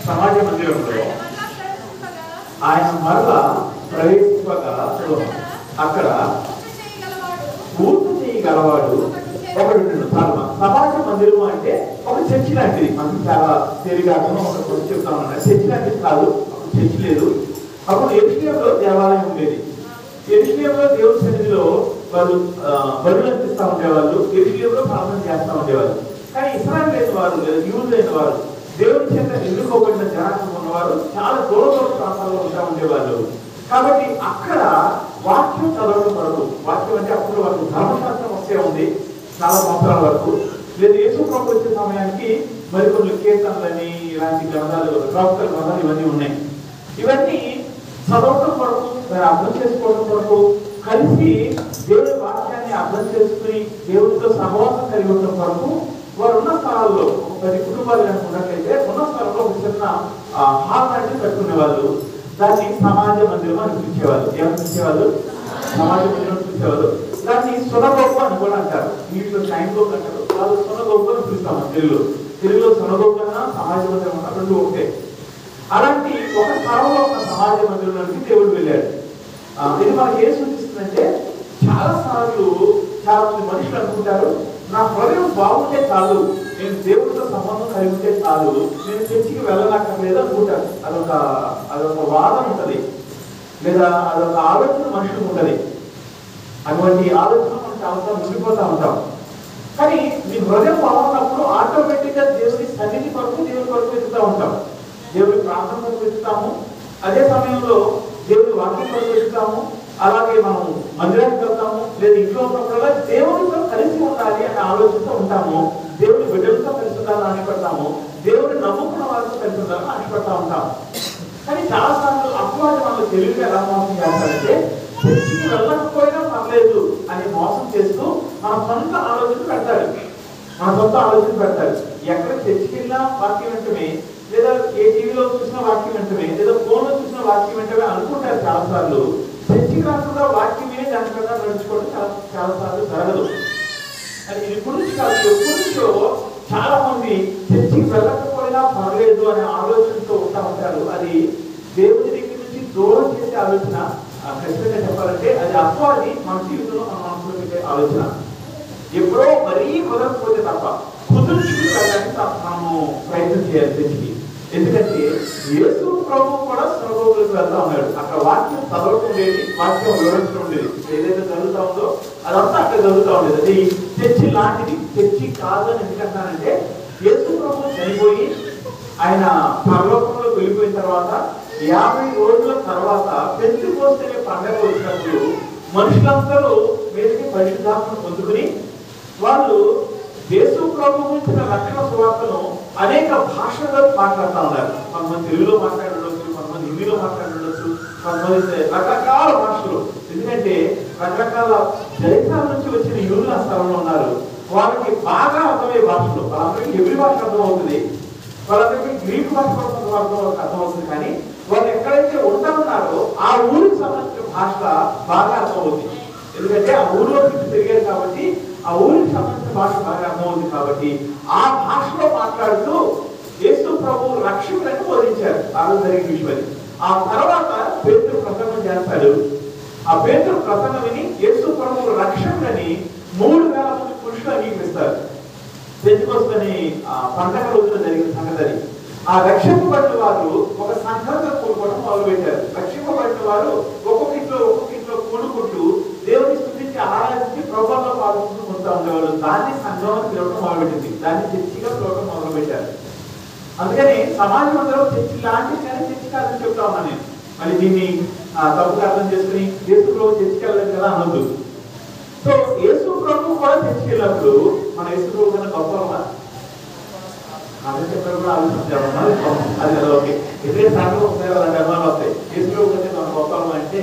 సమాజ మందిరంలో ఆయన మరలా ప్రవేశింపగా అక్కడ పూర్తి చేయగలవాడు ఒకడు. సమాజ మందిరం అంటే ఒక చర్చి లాంటిది. మనకి చాలా తేలిగాను ఒక చెప్తామన్నా, చర్చి లాంటిది కాదు, చర్చి లేదు. అప్పుడు యెరూషలేములో దేవాలయం ఉండేది. యెరూషలేములో దేవుడి సన్నిధిలో వాళ్ళు బలులు అర్పిస్తూ ఉండేవాళ్ళు, యెరూషలేములో ప్రార్థన చేస్తూ ఉండేవాళ్ళు. కానీ ఇశ్రాయేలు వారు లేదా యూదులైన వారు, దేవుని చేత ఎన్నుకోబడిన జనాంగం ఉన్నవారు చాలా దూర దూర ప్రాంతాల్లో ఉంటా ఉండేవాళ్ళు. కాబట్టి అక్కడ వాక్యం చదవడం వరకు, వాక్యం అంటే అప్పుడు వాళ్ళకు ధర్మశాస్త్రం వస్తే ఉంది చాలా సంవత్సరాల వరకు, లేదా యేసు ప్రభు వచ్చే సమయానికి మరికొన్ని కీర్తనలని ఇలాంటి గ్రంథాలు, ప్రాక్తల గ్రంథాలు ఇవన్నీ ఉన్నాయి. ఇవన్నీ చదవటం కొరకు, అర్థం చేసుకోవడం కొరకు, కలిసి దేవుడి వాక్యాన్ని అర్థం చేసుకుని దేవుడితో సహవాసం కలిగి ఉండడం కొరకు వారు ఉన్న స్థలాల్లో 10 కుటుంబాలు కనుక ఉన్నట్లయితే ఉన్న స్థలంలో ఒక చిన్న హాల్ లాంటివి కట్టుకునే వాళ్ళు. దాన్ని సమాజ మందిరం అని పిలిచేవాళ్ళు. ఏమని పిలిచేవాళ్ళు? సమాజ మందిరం పిలిచేవాళ్ళు. దాన్ని సునగోపు అని కూడా అంటారు. వీటిలో సైన్గోపు అంటారు, వాళ్ళు సునగోపు అని పిలుస్తాము తెలుగులో సునగోపు అన్నా సమాజ మందిరం అన్న రెండు ఒకటే. అలాంటి ఒక స్థలంలో ఉన్న సమాజ మందిరంలోకి దేవుడు వెళ్ళాడు. ఇది మనకి ఏం సూచిస్తుందంటే, చాలా సార్లు చాలా మంది మనుషులు అనుకుంటారు, నా హృదయం బాగుంటే చాలు, నేను దేవుడితో సంబంధం కలిగి ఉంటే చాలు, నేను చర్చికి వెళ్ళనక్కర్లేదు అనుకుంటారు. అదొక వాదన ఉంటుంది, లేదా అదొక ఆలోచన మనుషులకు ఉంటుంది. అటువంటి ఆలోచన మనం చాలా ఉండిపోతూ ఉంటాం. కానీ మీ హృదయం బాగున్నప్పుడు ఆటోమేటిక్గా దేవుడి సన్నిధి కొరకు, దేవుడి కొరకు వెతుకుతూ ఉంటాం. దేవుడి ప్రార్థన కొరకు వెతుకుతాము, అదే సమయంలో దేవుడి వాక్యం కొరకు వెతుకుతాము. అలాగే మనం మందిరానికి వెళ్తాము, లేదా ఇంట్లో ఉన్నప్పుడల్లా దేవుడితో కలిసి ఉండాలి అనే ఆలోచనతో ఉంటాము. దేవుడి బిడ్డలతో కలిసి ఉండాలని ఆశపడతాము, దేవుడిని నమ్ముకున్న వారితో కలిసి ఉండాలని ఆశపడతా ఉంటాము. కానీ చాలాసార్లు అపవాది మనకు తెలివిగా ఎలా మోసం చేస్తారంటే, చర్చికి వెళ్ళకపోయినా పర్లేదు అని మోసం చేస్తూ మన సొంత ఆలోచన పెడతాడు. ఎక్కడ చర్చికి వెళ్ళినా వాక్యం వెంటనే, లేదా ఏ టీవీలో చూసిన వాక్యం వెంటనే, లేదా ఫోన్లో చూసిన వాక్యం వెంటనే అనుకుంటారు. చాలాసార్లు చర్చికి రాకుండా వాక్యం విని దాని ప్రకారం నడుచుకోవడం చాలాసార్లు జరగదు. అది ఇప్పుడు నుంచి కాదు, ఎప్పటి నుంచో చాలా మంది చర్చికి వెళ్ళకపోయినా పర్లేదు అనే ఆలోచనతో ఉంటా ఉంటారు. అది దేవుడి దగ్గర నుంచి దూరం చేసే ఆలోచన. ఖచ్చితంగా చెప్పాలంటే అది అపవాది మన జీవితంలో మన మనసులో పెట్టే ఆలోచన. ఎప్పుడో మరీ కుదరకపోతే తప్ప కుదుర్చుకుని వెళ్ళడానికి మనము ప్రయత్నం చేయాలి చర్చికి. ఎందుకంటే యేసు ప్రభు కూడా సునగోగులకు వెళ్తా ఉన్నాడు. అక్కడ వాక్యం చదవటం ఉండేది, వాక్యం వివరించడం ఉండేది. ఏదైతే జరుగుతా ఉందో అదంతా అక్కడ జరుగుతూ ఉండేది. అది చర్చి లాంటిది, చర్చి కాదు అని ఎందుకంటానంటే, యేసు ప్రభు చనిపోయి ఆయన పరలోకంలోకి వెళ్ళిపోయిన తర్వాత 50 రోజుల తర్వాత పెంతెకోస్తు అనే పండుగ వచ్చినప్పుడు మనుషులందరూ మీదకి పరిశుద్ధాత్మను పొందుకుని వాళ్ళు యేసు ప్రభు గురించిన రక్షణ సువార్తను అనేక భాషల్లో మాట్లాడుతూ ఉన్నారు. కొంతమంది తెలుగులో మాట్లాడవచ్చు, కొంతమంది హిందీలో మాట్లాడవచ్చు, కొంతమంది రకరకాల భాషలు. ఎందుకంటే రకరకాల చరిత్రల నుంచి వచ్చిన యూదులు ఆ స్థలంలో ఉన్నారు. వాళ్ళకి బాగా అర్థమయ్యే భాషలు, వాళ్ళందరికీ హెబ్రీ భాష అర్థమవుతుంది, వాళ్ళందరికీ గ్రీక్ భాష కూడా అర్థమవుతుంది. కానీ వాళ్ళు ఎక్కడైతే ఉంటారో ఆ ఊరికి సంబంధించిన భాష బాగా అర్థమవుతుంది. ఎందుకంటే ఆ ఊరిలో తిరిగారు కాబట్టి ఆ ఊరికి సంబంధించిన భాష బాగా అర్థమవుతుంది. కాబట్టి ఆ భాషలో మాట్లాడుతూ యేసు ప్రభు రక్షకులను బోధించారు. ఆ రోజు జరిగిన విషయం. ఆ తర్వాత పేతురు ప్రసంగం చేస్తాడు. ఆ పేతురు ప్రసంగం విని యేసు ప్రభు రక్షకులని 3000 మంది పురుషులు అంగీకరిస్తారు. పెంతెకోస్తు పండగ రోజున జరిగిన సంగతి. ఆ రక్షింపబడిన వారు ఒక సంఘంగా కూడుకోవడం మొదలుపెట్టారు. రక్షింపబడిన వారు ఒక్కొక్క ఇంట్లో కూడుకుంటూ దేవుని స్తుతించి ఆరాధించి ప్రభువులో పాల్గొంటూ ఉంటా ఉండేవాళ్ళు. దాన్ని సంఘంలో పిలవడం మొదలుపెట్టింది, దాన్ని చర్చిగా పిలవడం మొదలుపెట్టారు. అందుకని సమాజం అందరూ చర్చి లాంటిది కానీ చర్చి కాదని చెప్తా ఉన్నాను నేను. మళ్ళీ దీన్ని తప్పుగా అర్థం చేసుకుని యేసు ప్రభు చర్చికి వెళ్ళలేదు కదా అనొద్దు. సో యేసు ప్రభు కూడా చర్చికి వెళ్ళినప్పుడు మన యేసు ప్రభు కన్నా గొప్ప అదే చెప్పారు కూడా ఆలోచించాలి. అది కదా ఓకే. ఎదురే సార్లు ఒకసారి అలాంటి అనుమానాలు వస్తాయి. యేసు ప్రభు కంటే మన గొప్ప అంటే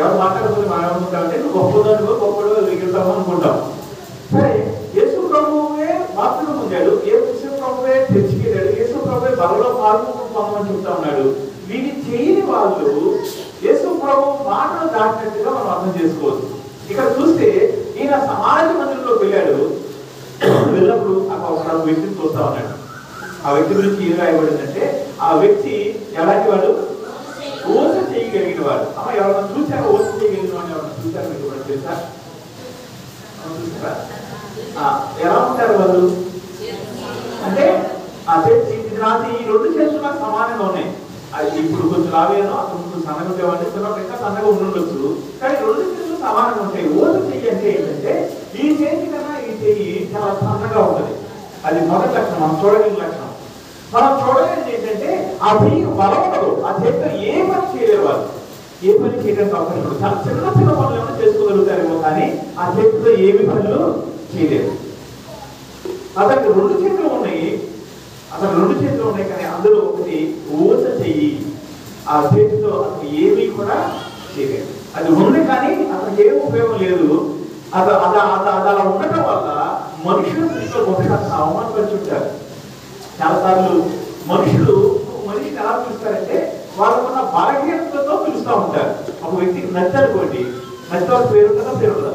ఎవరు మాట్లాడుతుంది మనం ఏమనుకుంటామంటే నువ్వు గొప్పదానికో గొప్పలో ఎగురుతాము అనుకుంటాం. సరే, యేసు ప్రభువే బాప్తిజం పొందాడు, యేసు ప్రభువే చర్చికి వెళ్ళాడు, యేసు ప్రభువే బలలో పాల్గొనమని చెప్తా ఉన్నాడు. వీటి చేయని వాళ్ళు యేసు ప్రభు మాటలు దాటినట్టుగా మనం అర్థం చేసుకోవచ్చు. ఇక్కడ చూస్తే ఈయన సమాజ మందిరంలోకి వెళ్ళాడు. వెళ్ళినప్పుడు అక్కడ ఒక వ్యక్తిని చూస్తా ఉన్నాడు. ఆ వ్యక్తి గురించి ఏం రాయబడిందంటే, ఆ ఆ వ్యక్తి ఎలాంటి వాడు? ఓస చేయగలిగిన వాడు. అమ్మ ఎవరైనా చూసారా? ఓస చేయగలిగిన వాడు ఎవరైనా చూసారా? మీకు కూడా తెలుసా? చూసారా? ఎలా ఉంటారు వాళ్ళు అంటే నాది ఈ రెండు చేతులు నాకు సమానంగా ఉన్నాయి. అది ఇప్పుడు కొంచెం లావేనో అప్పుడు కొంచెం సన్నగా ఉండేవాడిని, చిన్నప్పుడు ఇంకా సన్నగా ఉండొచ్చు, కానీ రెండు చేతులు సమానంగా ఉంటాయి. ఓస చెయ్యి అంటే ఏంటంటే ఈ చేతి కన్నా ఈ చెయ్యి చాలా సన్నగా ఉంటుంది. అది మొదటి లక్షణం, మనం చూడగలిగిన లక్షణం. మనం చూడగలిగింది ఏంటంటే ఆ చెయ్యి బలం ఉండదు, ఆ చేతితో ఏ పని చేయలేరు వాళ్ళు, ఏ పని చేయడానికి అవకాశం ఉండదు. చాలా చిన్న చిన్న పనులు ఏమైనా చేసుకోగలుగుతారేమో కానీ ఆ చేతితో ఏమి పనులు చేయలేరు. అతనికి రెండు చేతులు ఉన్నాయి, కానీ అందులో ఒకటి ఓస చెయ్యి. ఆ చేతితో అతను ఏమీ కూడా చేయలేదు. అది ఉంది కానీ అతనికి ఏమి ఉపయోగం లేదు. అది అలా ఉండటం వల్ల మనుషులు బహుశా అవమానపరుచుంటారు. చాలాసార్లు మనిషిని ఎలా పిలుస్తారంటే వాళ్ళకున్న బలహీనతతో పిలుస్తూ ఉంటారు. ఒక వ్యక్తికి నచ్చనుకోండి, నచ్చే వాళ్ళ పేరు ఉంటుందా? పేరు ఉండదా?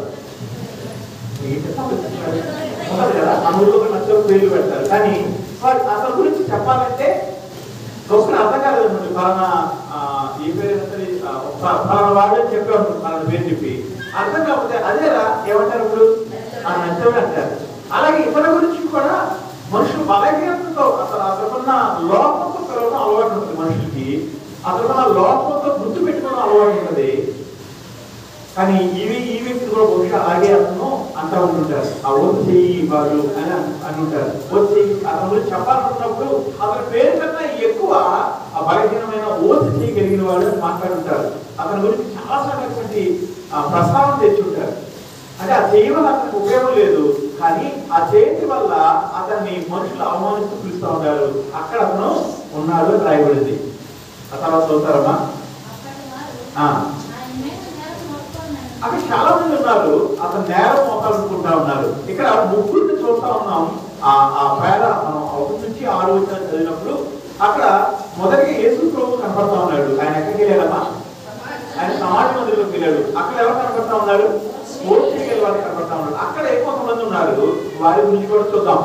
ఉండదు కదా. అందులో నచ్చే పేర్లు పెడతారు. కానీ అతని గురించి చెప్పాలంటే ఒకసారి అర్థం కాలేదండి. ఫలానా ఏ పేరు ఫలానా వాడు అని చెప్పాను, ఫలానా పేరు చెప్పి అర్థం కాకపోతే అదేలా ఏమంటారు ఇప్పుడు? నచ్చవని అంటారు. అలాగే ఇతర గురించి కూడా మనుషులు బలహీనతతో అతనున్న లోపంతో పిలవడం అలవాటు ఉంటుంది. మనుషులకి అతనున్న లోపంతో గుర్తు పెట్టుకోవడం అలవాటు ఉంటుంది. కానీ ఈ వ్యక్తి కూడా బహుశా అలాగే అతను అంటూ ఉంటుంటారు. ఆ ఓటు చెయ్యి వాడు అని ఉంటారు. ఓటు చెయ్యి అతని గురించి చెప్పాలనుకున్నప్పుడు అతని పేరు కన్నా ఎక్కువ ఆ బలహీనమైన ఓటు చేయగలిగిన వాడు అని మాట్లాడుంటారు. అతని గురించి చాలా సార్లు ప్రస్తావన తెచ్చుంటారు. అంటే ఆ చెయ్యి వల్ల అతనికి ఉపయోగం లేదు, కానీ ఆ చేతి వల్ల అతన్ని మనుషులు అవమానిస్తూ పిలుస్తూ ఉంటారు. అక్కడ అతను ఉన్నాడు అని రాయబడింది. ఆ తర్వాత చదువుతారమ్మా. అక్కడ చాలా మంది ఉన్నారు, అతను నేరం మోపాలనుకుంటా ఉన్నారు. ఇక్కడ ముగ్గురిని చూస్తా ఉన్నాం. ఆ పేద మనం 1 నుంచి 6 వచ్చిన చదివినప్పుడు అక్కడ మొదటిగా యేసు ప్రభు కనపడతా ఉన్నాడు. ఆయన ఎక్కడికి వెళ్ళాడమ్మా? ఆయన సమాజ మందిరంలోకి వెళ్ళాడు. అక్కడ ఎవరు కనపడతా ఉన్నారు? ఓటు చేయగల వారు కనపడతా ఉన్నారు. అక్కడ కొంతమంది ఉన్నారు, వారి గురించి కూడా చూద్దాం.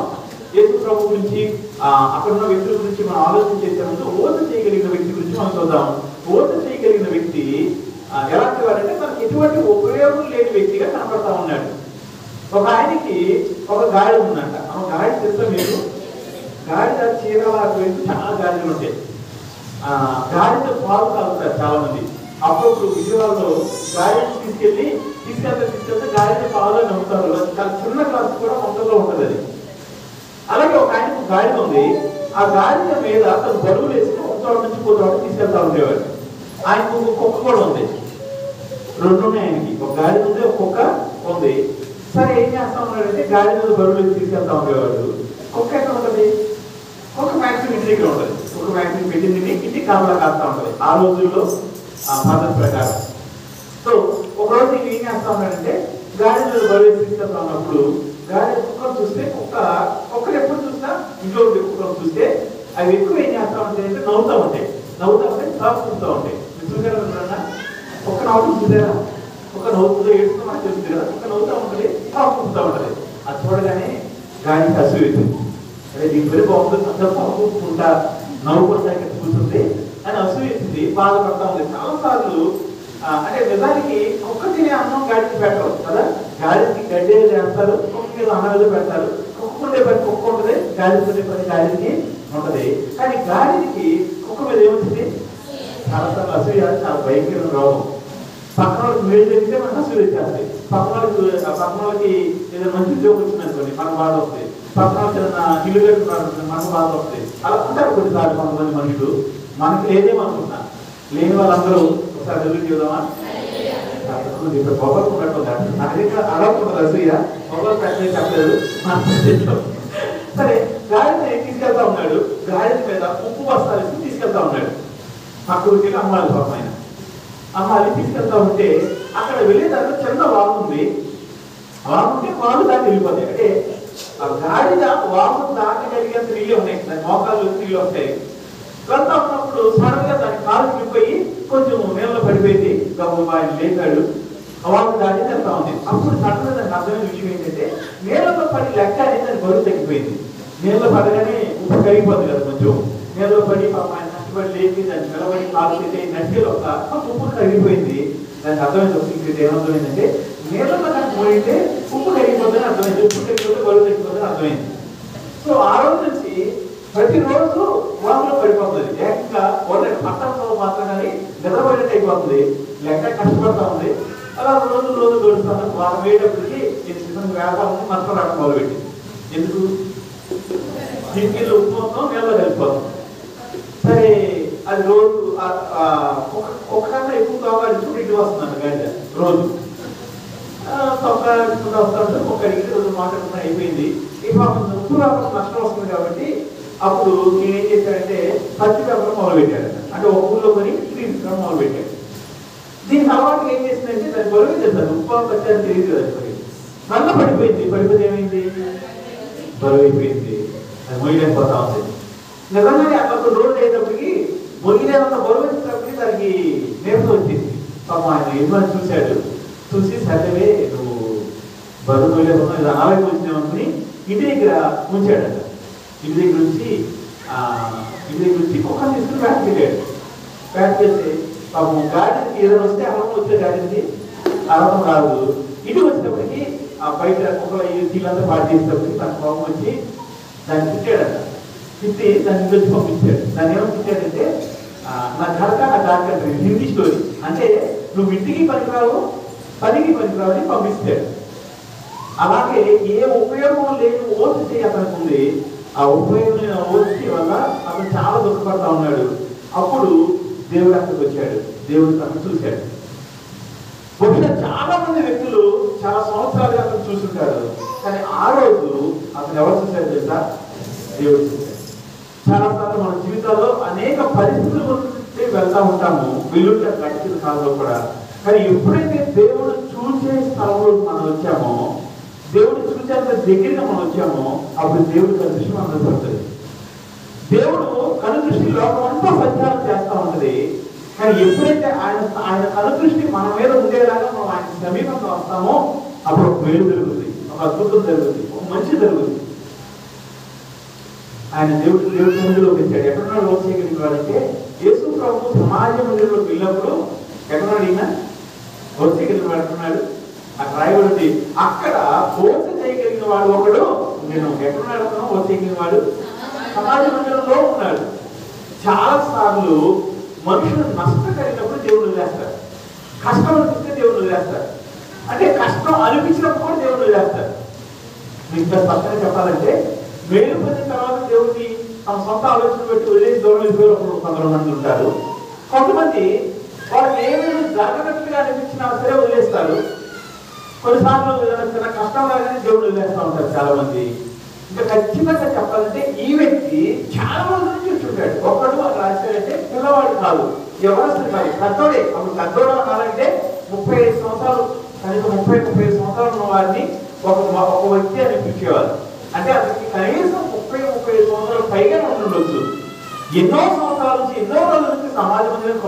యేసు ప్రభు గురించి అక్కడ ఉన్న వ్యక్తుల గురించి మనం ఆలోచన చేసే ముందు ఓటు చేయగలిగిన వ్యక్తి గురించి మనం చూద్దాం. ఓటు చేయగలిగిన వ్యక్తి ఎలాంటి వారంటే మనకి ఎటువంటి ఉపయోగం లేని వ్యక్తిగా కనపడతా ఉన్నాడు. ఒక ఆయనకి ఒక గాడి ఉందంట. ఆ గాడి తెలుసా మీరు? గాడిద చీరలాగా వేసి చాలా గాడిదలు ఉంటాయి. గాడితో పాలు తాగుతారు చాలా మంది. అప్పుడప్పుడు విజయవాడలో గాడిని తీసుకెళ్తే గాడిద పాలు నమ్ముతారు. చాలా చిన్న క్లాస్ కూడా మొత్తంలో ఉంటుంది అది. అలాగే ఒక ఆయనకు గాడిద ఉంది. ఆ గాడిద మీద అతను బరువులు వేసుకుని ఒక చోట నుంచి ఇంకో చోట తీసుకెళ్తా ఉండేవాడు. ఆయనకు ఒక కుక్క కూడా ఉంది. 2 ఉన్నాయి ఆయనకి. ఒక గాడిద ఉంది, ఒక కుక్క ఉంది. సరే ఏం చేస్తా ఉన్నాడంటే గాడి మీద బరువులు తీసుకెళ్తా ఉండేవాడు. కుక్క ఎక్కడ ఉంటుంది? కుక్క మ్యాక్సిమం ఇంటి దగ్గర ఉంటుంది. కుక్క మ్యాక్సిమం పెట్టింది ఇంటి కాపలా కాస్తా ఉంటుంది ఆ రోజుల్లో పద్ధతి ప్రకారం. సో ఒకరోజు నేను ఏం చేస్తా ఉన్నాడంటే గాడి మీద బరువులు తీసుకెళ్తా ఉన్నప్పుడు గాడి కుక్కను చూస్తే కుక్కలు ఎప్పుడు చూసినా ఇంట్లో ఉండే కుక్కను చూస్తే అవి ఎక్కువ ఏం చేస్తా ఉంటాయి అంటే నవ్వుతూ ఉంటాయి చూస్తూ ఉంటాయి. చూసారా? ఒక్క నవ్వుతూ చూసారా? ఒక నవ్వుతుందో ఏడుస్తూ మనకు తెలుస్తుంది కదా. ఒక నవ్వుతూ ఉంటుంది, పాపుకుంటూ ఉంటుంది. అది చూడగానే గాడికి అసూయ అవుతుంది. అదే దీని పేరు బాగుంటుంది, అందరూ పాపుకుంటా నవ్వుకుంటానికి కూర్చుంది అని అసూయ అవుతుంది, బాధపడతా ఉంది. చాలా సార్లు అంటే నిజానికి కుక్క తినే అన్నం గాడికి పెట్టరు కదా. గాడికి గడ్డే చేస్తారు, కుక్క మీద అన్నం పెడతారు. కుక్క ఉండే పని కుక్క ఉంటుంది, గాడికి ఉండే పని గాడికి ఉంటుంది. కానీ గాడికి కుక్క మీద ఏమవుతుంది? చాలా సార్లు అసూయ, చాలా భయంకరమైన రోగం. పక్కన వాళ్ళకి మేలు జరిగితే మనకు అసూయ వచ్చేస్తాయి. పక్కన వాళ్ళకి ఏదైనా మంచి ఉద్యోగం వచ్చింది అనుకోండి, మనకు బాధ వస్తుంది. పక్కన వాళ్ళకి ఏదైనా ఇల్లు కట్టుకున్నారు మనకు బాధ వస్తుంది. అలా ఉంటారు కొన్నిసార్లు కొంతమంది మనుషులు. మనకి లేదేమనుకుంటున్నా, లేని వాళ్ళందరూ ఒకసారి ఎదురు చూద్దామా? ఇప్పుడు పొగలు ఉన్నట్టు నాకు అలా ఉంటుంది అసూయ. పొగలు పెట్టలేదు చెప్పలేదు. సరే గాడిని తీసుకెళ్తా ఉన్నాడు. గాడి మీద ఉప్పు బస్తాలు వేసి తీసుకెళ్తా ఉన్నాడు. పక్కకి అమ్మాలి పాపం ఆయన. అమ్మాలి తీసుకెళ్తా ఉంటే అక్కడ వెళ్ళేదాన్ని చిన్న వాగు ఉంది. వాగుంటే వాగు దాన్ని వెళ్ళిపోతాయి. అంటే ఆ గాడిద వాగు దాటగలిగేంత నీళ్ళు ఉన్నాయి, దాని మోకాళ్ళు నీళ్ళు వస్తాయి. వెళ్తా ఉన్నప్పుడు సడన్ గా దాని కాలు వెళ్ళిపోయి కొంచెం నీళ్ళలో పడిపోయింది. గొప్ప ఆయన లేచాడు, వాగు దాటి వెళ్తా ఉంది. అప్పుడు సడన్ గా దానికి అర్థమైన విషయం ఏంటంటే నీళ్ళలో పడి లెక్క అనేది దాని బరువు తగ్గిపోయింది. నీళ్ళలో పడగానే ఉప్పు కరిగిపోతుంది కదా, కొంచెం నీళ్ళలో పడి పాప ఆయన కష్టపడి లేచి దాన్ని నిలబడి కాలు చేసి నడిచేలో ఉప్పు కరిగిపోయింది. దానికి అర్థమైంది ఇంక ఏమర్థమైందంటే నీళ్ళలో నాకు పోయింటే ఉప్పు కరిగిపోతుందని అర్థమైంది. ఉప్పు కరిగిపోతే బరువు తగ్గిపోతుందని అర్థమైంది. సో ఆ రోజు నుంచి ప్రతిరోజు వాటిలో పడిపోతుంది. ఏకంగా పట్టణంలో మాత్రం కానీ నిద్రపోయినట్టు అయిపోతుంది. లెక్క కష్టపడతా ఉంది. అలా రోజు గడుస్తాను. వారం వేయటప్పటికి నేను సిద్ధంగా వేస్తామని మంత్రం రావడం మొదలుపెట్టింది. ఎందుకు కిటికీలు ఉప్పు మొత్తం నీళ్ళలో కలిసిపోతాం. సరే అది రోజు ఒక్కకన్నా ఎక్కువ కావాలి ఇంటికి వస్తున్నాను గంట రోజు వస్తాను. ఒక అడిగితే రోజు మాట్లాడుతున్నా అయిపోయింది. ఈ పాపం ఉప్పు వ్యాపారం నష్టం వస్తుంది కాబట్టి అప్పుడు నేనేం చేశాడంటే పచ్చి వ్యాపారం మొదలుపెట్టాడు. అంటే ఒక ఊళ్ళో కొని తీసుకుని మొదలుపెట్టాడు. దీనికి అలవాటు ఏం చేసిందంటే దాన్ని బరువు చేస్తాను. ఉప్పు పచ్చి అని తెలియదు కదా మరి మళ్ళీ పడిపోయింది. పడిపోతే ఏమైంది బరువు అయిపోయింది. అది మొయ్యలేకపోతా ఉంది. నిజంగానే అట్లా రోజు అయ్యేటప్పటికి మొయ్యలేనంత బరువు వచ్చేటప్పటికి దానికి నేర్పు వచ్చింది. పాపం ఆయన ఏమని చూశాడు. చూసి సర్లే నువ్వు బరువు మొయ్యలేకపోతే ఇది అనాలకి వచ్చినామనుకుని ఇంటి దగ్గర ఉంచాడట. ఇంటి దగ్గర నుంచి కుక్కని తీసుకుని బ్యాట్ పెట్టాడు. బ్యాట్ చేస్తే పాపం గాడికి ఏదైనా వస్తే అరవం వచ్చే గాడికి అరవం రాదు. ఇంటికి వచ్చేటప్పటికి ఆ బయట కుక్కల కీళ్ళంతా పాటు చేసేటప్పటికి తన కోపం వచ్చి దాన్ని తిట్టాడట. తిట్టి దాన్ని ఇంటి వచ్చి పంపించాడు. దాన్ని ఏమో తిట్టాడంటే నా ఘరక నా ఘాటక హిందీ స్టోరీ. అంటే నువ్వు ఇంటికి పనికిరావు పనికి పనికిరావు అని పంపిస్తాడు. అలాగే ఏ ఉపయోగం లేని ఓర్చి అతనికి ఉంది. ఆ ఉపయోగం లేని ఓర్చి వల్ల అతను చాలా దుఃఖపడతా ఉన్నాడు. అప్పుడు దేవుడు అక్కడికి వచ్చాడు. దేవుడు అతను చూశాడు. బహుశా చాలా మంది వ్యక్తులు చాలా సంవత్సరాలుగా అతను చూస్తుంటారు. కానీ ఆ రోజు అతను ఎవరు చూశాడు తెలుసా? దేవుడు చూశాడు. చాలాసార్లు మన జీవితాల్లో అనేక పరిస్థితుల గురించి వెళ్తా ఉంటాము. వీళ్ళుంటే గడిచిన కాలంలో కూడా. కానీ ఎప్పుడైతే దేవుడు చూసే స్థలంలో మనం వచ్చామో, దేవుడు చూసేంత దగ్గరగా మనం వచ్చామో అప్పుడు దేవుడు కనుదృష్టి మనం పడుతుంది. దేవుడు కనుదృష్టి లోకం అంతా సంచారం చేస్తూ ఉంటుంది. కానీ ఎప్పుడైతే ఆయన కనుదృష్టి మన మీద ఉండేలాగా మనం ఆయన సమీపంగా వస్తామో అప్పుడు ఒక మేలు జరుగుతుంది, ఒక అద్భుతం జరుగుతుంది, ఒక మంచి జరుగుతుంది. ఆయన దేవుడి మందిలోకి వచ్చాడు. ఎక్కడున్నాడు ఓసేయగలిగిన వాడంటే యేసు ప్రభు సమాజ మందిరంలోకి వెళ్ళినప్పుడు ఎక్కడున్నాడు ఈయన? ఓసేయగలిగిన వాడు ఎక్కడున్నాడు? అక్కడ రాయబడింది. అక్కడ ఓస చేయగలిగిన వాడు ఒకడు నేను. ఎక్కడున్నాడు అతను? ఓసేయగలిగిన వాడు సమాజ మందిరంలో ఉన్నాడు. చాలా సార్లు మనుషులు నష్టం కలిగినప్పుడు దేవుడు వదిలేస్తారు. కష్టం అనిపిస్తే దేవుడు వదిలేస్తారు. అంటే కష్టం అనిపించినప్పుడు కూడా దేవుడు వదిలేస్తారు. మీకు స్పష్టంగా చెప్పాలంటే మేలు పొందిన తర్వాత దేవుడిని తమ సొంత ఆలోచన పెట్టి వదిలేసి దూరం వెళ్ళిపోయినప్పుడు కొంతమంది ఉంటారు. కొంతమంది వాళ్ళకి ఏమేమి జరగనట్టుగా అనిపించినా సరే వదిలేస్తారు. కొన్నిసార్లు చిన్న కష్టం రాగానే దేవుడు వదిలేస్తూ ఉంటారు చాలా మంది. ఇంకా ఖచ్చితంగా చెప్పాలంటే ఈ వ్యక్తి చాలా రోజుల నుంచి చూస్తుంటాడు. ఒక్కడు వాళ్ళు రాశాడంటే పిల్లవాడు కాదు, ఎవరస్తులు కాదు, పెద్దోడే. అప్పుడు పెద్దోడు అనాలంటే 35 సంవత్సరాలు, కనీసం 30-35 సంవత్సరాలు ఉన్న వారిని ఒక వ్యక్తి అని పిలిచేవారు. అంటే అతనికి కనీసం 30-35 సంవత్సరాలు పైగా ఉండొచ్చు. ఎన్నో సంవత్సరాల నుంచి ఎన్నో రోజుల నుంచి సమాజ మందిరానికి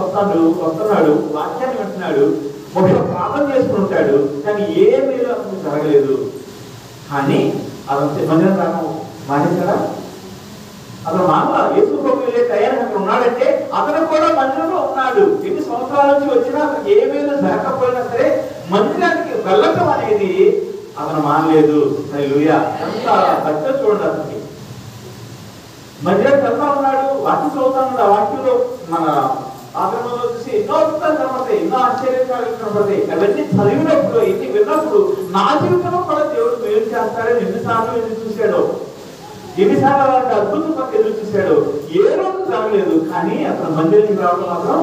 వస్తున్నాడు, వాక్యాన్ని వింటున్నాడు, బహుశా ప్రార్థన చేసుకుని ఉంటాడు. కానీ ఏ మేలు అతనికి జరగలేదు. కానీ అతను మందిరం రాను మానేశాడా? అతను మానవ యేసు ప్రభు వెళ్ళే తయారు అక్కడ ఉన్నాడంటే అతను కూడా మందిరంలో ఉన్నాడు. ఎన్ని సంవత్సరాల నుంచి వచ్చినా అతను ఏ మేలు జరగకపోయినా సరే మందిరానికి వెళ్ళటం అనేది అతను మానలేదు. హల్లెలూయా! ఎంత భక్త చూడండి. అతనికి మందిరానికి వెళ్తా ఉన్నాడు, వాక్యం చదువుతా ఉన్నాడు. ఆ వాక్యంలో మన ఆగ్రహంలో చూసి ఎన్నో అద్భుతాలు కనపడతాయి, ఎన్నో ఆశ్చర్యకాలు కనపడతాయి. అవన్నీ చదివినప్పుడు ఎన్ని విన్నప్పుడు నా జీవితంలో కూడా దేవుడు మేలు చేస్తాడని ఎన్నిసార్లు ఎదురు చూశాడో, ఎన్నిసార్లు అలాంటి అద్భుతం పక్క ఎదురు చూశాడో. ఏ రోజు జరగలేదు. కానీ అతను మందిరానికి రావడం మాత్రం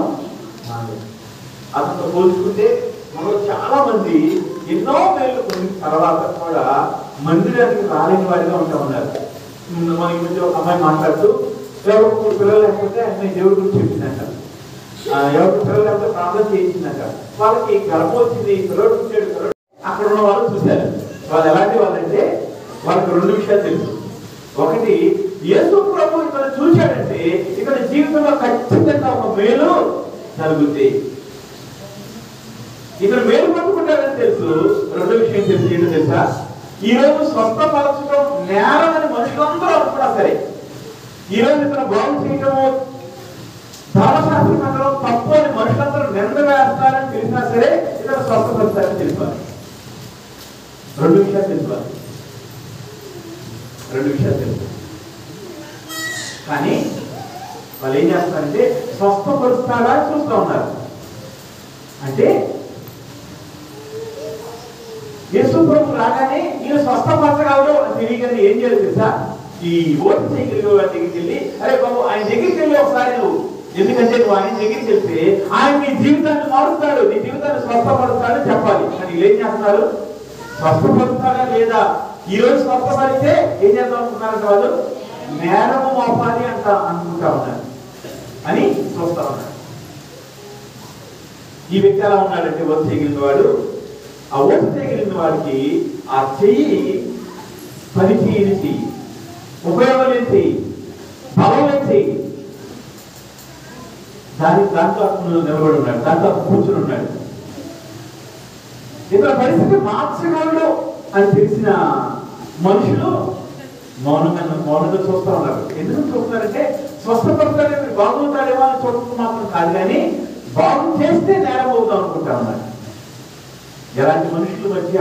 అతనితో పోల్చుకుంటే మనలో చాలా మంది ఎన్నో మేలు పొందిన తర్వాత కూడా మందిరానికి రాలేని వారిగా ఉంటా ఉన్నారు. మన ఈ మధ్య ఒక అమ్మాయి మాట్లాడుతూ ఎవరికి 3 పిల్లలు లేకపోతే ఆయన దేవుడి గురించి చెప్పిందంట. ఎవరికి పిల్లలు లేకపోతే ప్రార్థన చేయించిందంట. వాళ్ళకి గర్భం వచ్చింది, పిల్లడు పుట్టాడు. అక్కడ ఉన్న వాళ్ళు చూశారు. వాళ్ళు ఎలాంటి వాళ్ళంటే వాళ్ళకి 2 విషయాలు తెలుసు. ఒకటి, యేసు ప్రభు ఇతను చూశాడంటే ఇతని జీవితంలో ఖచ్చితంగా ఒక మేలు జరుగుతుంది. ఇతను మేలు పట్టుకుంటాడని తెలుసు. 2వ విషయం తెలుసు ఏంటో తెలుసా? ఈ రోజు స్వస్థపరచడం నేరం అని మనుషులందరూ అనుకున్నా సరే, ఈ రోజు ఇతను బాగు చేయటము తెలిసినా సరే ఇతను స్వస్థపరుస్తారని తెలుసుకోవాలి. రెండు విషయాలు తెలుసుకోవాలి. తెలుసు. కానీ వాళ్ళు ఏం చేస్తారంటే స్వస్థపరుస్తారా చూస్తూ ఉన్నారు. అంటే యేసు ప్రభు రాగానే ఈయన స్వస్థపరచగలరు అని తెలియగానే ఏం చేయాలి తెలుసా? ఈ ఓటు చేయగలిగే వారి దగ్గరికి వెళ్ళి, అరే బాబు ఆయన దగ్గరికి వెళ్ళి ఒకసారి నువ్వు, ఎందుకంటే నువ్వు ఆయన దగ్గరికి వెళ్తే ఆయన నీ జీవితాన్ని మారుస్తాడు, నీ జీవితాన్ని స్వస్థపరుస్తాడని చెప్పాలి. కానీ వీళ్ళు ఏం చేస్తున్నారు? స్వస్థపరుస్తాడా లేదా? ఈ రోజు స్వస్థపరిస్తే ఏం చేద్దాం అనుకున్నారంటే వాళ్ళు నేరము మోపాలి అనుకుంటా ఉన్నారు అని చూస్తా ఉన్నారు. ఈ వ్యక్తి ఎలా ఉన్నాడంటే ఓటు చేయగలిగిన వాడు, ఆ ఓటు చేయగలిగిన వాడికి ఆ చెయ్యి పని చేయని చెయ్యి, ఉపయోగం లేని చెయ్యి, బలం లేని చెయ్యి, దాంట్లో అతను నిలబడి ఉన్నాడు, దాంట్లో కూర్చుని ఉన్నాడు. ఇతర పరిస్థితి మార్చగలడు అని తెలిసిన మనుషులు మౌనంగా చూస్తూ ఉన్నారు. ఎందుకు చూస్తున్నారంటే స్వస్థపడతాడేమో, బాగుంటాడేమో అని చూడటం మాత్రం కాదు, కానీ బాగు చేస్తే నేరం అవుతాం అనుకుంటా ఉన్నారు. ఎలాంటి మనుషుల మధ్య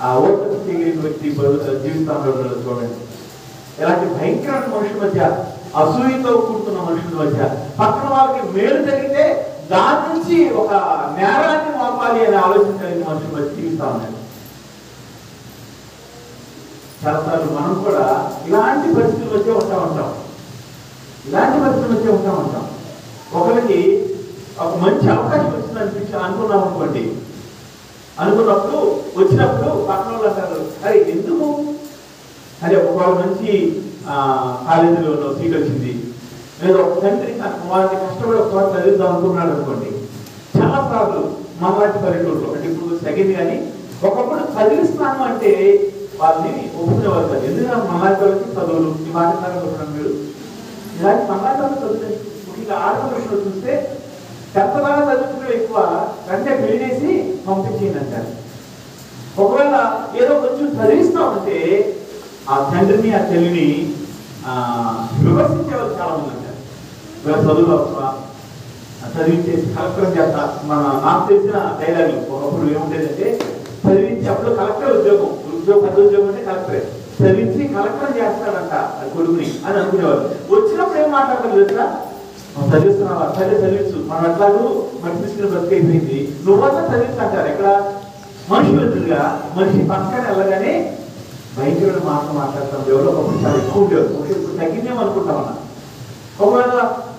ఆ ఓటు చేయగలిగిన వ్యక్తి జీవితంలో చూడండి. ఎలాంటి భయంకరమైన మనుషుల మధ్య, అసూయతో కూడుతున్న మనుషుల మధ్య, పక్కన వాళ్ళకి మేలు జరిగితే దాని నుంచి ఒక నేరాన్ని మోపాలి అనే ఆలోచన కలిగిన మనుషుల మధ్య జీవిస్తా ఉన్నారు. చాలాసార్లు మనం కూడా ఇలాంటి పరిస్థితుల మధ్య ఉంటా ఉంటాం. ఒకరికి ఒక మంచి అవకాశం వచ్చింది అనుకున్నాం అనుకోండి, వచ్చినప్పుడు పక్కన వాళ్ళు అంటారు, అరే ఎందుకు, అదే ఒకవేళ మంచి కాలేజీలో సీట్ వచ్చింది, లేదా ఒక తండ్రి తన కుమారుని కష్టపడి ఒక చోట చదివిద్దాం అనుకున్నాడు అనుకోండి. చాలా సార్లు మన లాంటి పల్లెటూరులో, అంటే ఇప్పుడు సెకండ్ కానీ ఒకప్పుడు చదివిస్తాను అంటే వాళ్ళని ఒప్పుకునేవారు కాదు. ఎందుకంటే మనలాంటి వాళ్ళకి చదువులు ఈ మాట్లాడుతున్నాను మీరు ఇలాంటి మనలాంటి వాళ్ళు చదువుతాయి. ముఖ్యంగా ఆడపిల్లలు చూస్తే పెద్దలాగా చదువుకునే ఎక్కువ అంటే పెళ్లి చేసి పంపించేయండి అంటారు. ఒకవేళ ఏదో కొంచెం చదివిస్తామంటే ఆ తండ్రిని ఆ తల్లిని విమర్శించే వాళ్ళు చాలా మంది అంటారు. వీళ్ళ చదువులు చదివించేసి కలెక్టర్ చేస్తా. నాకు తెలిసిన డైలాగులు ఒకప్పుడు ఏముండేదంటే, చదివించి అప్పుడు కలెక్టర్ ఉద్యోగం పెద్ద ఉద్యోగం అంటే కలెక్టరే, చదివించి కలెక్టర్ చేస్తాడంట కొడుకుని అని అనుకునేవారు. వచ్చినప్పుడు ఏం మాట్లాడతారు తెలుసా? చదివిస్తున్నావా, సరే చదివించు, మనం ఎట్లాగూ మనిషి తీసుకుని బతికైపోయింది, నువ్వంతా చదివించు అంటారు. ఎక్కడ మనుషులు ఎదురుగా మనిషి పక్కన వెళ్ళగానే భయంకరమైన మాటలు మాట్లాడతాం. ఎవరో ఒకప్పుడు చాలా ఎక్కువ ఉండేవారు, ఇప్పుడు తగ్గిందేమో అనుకుంటామన్నా. ఒకవేళ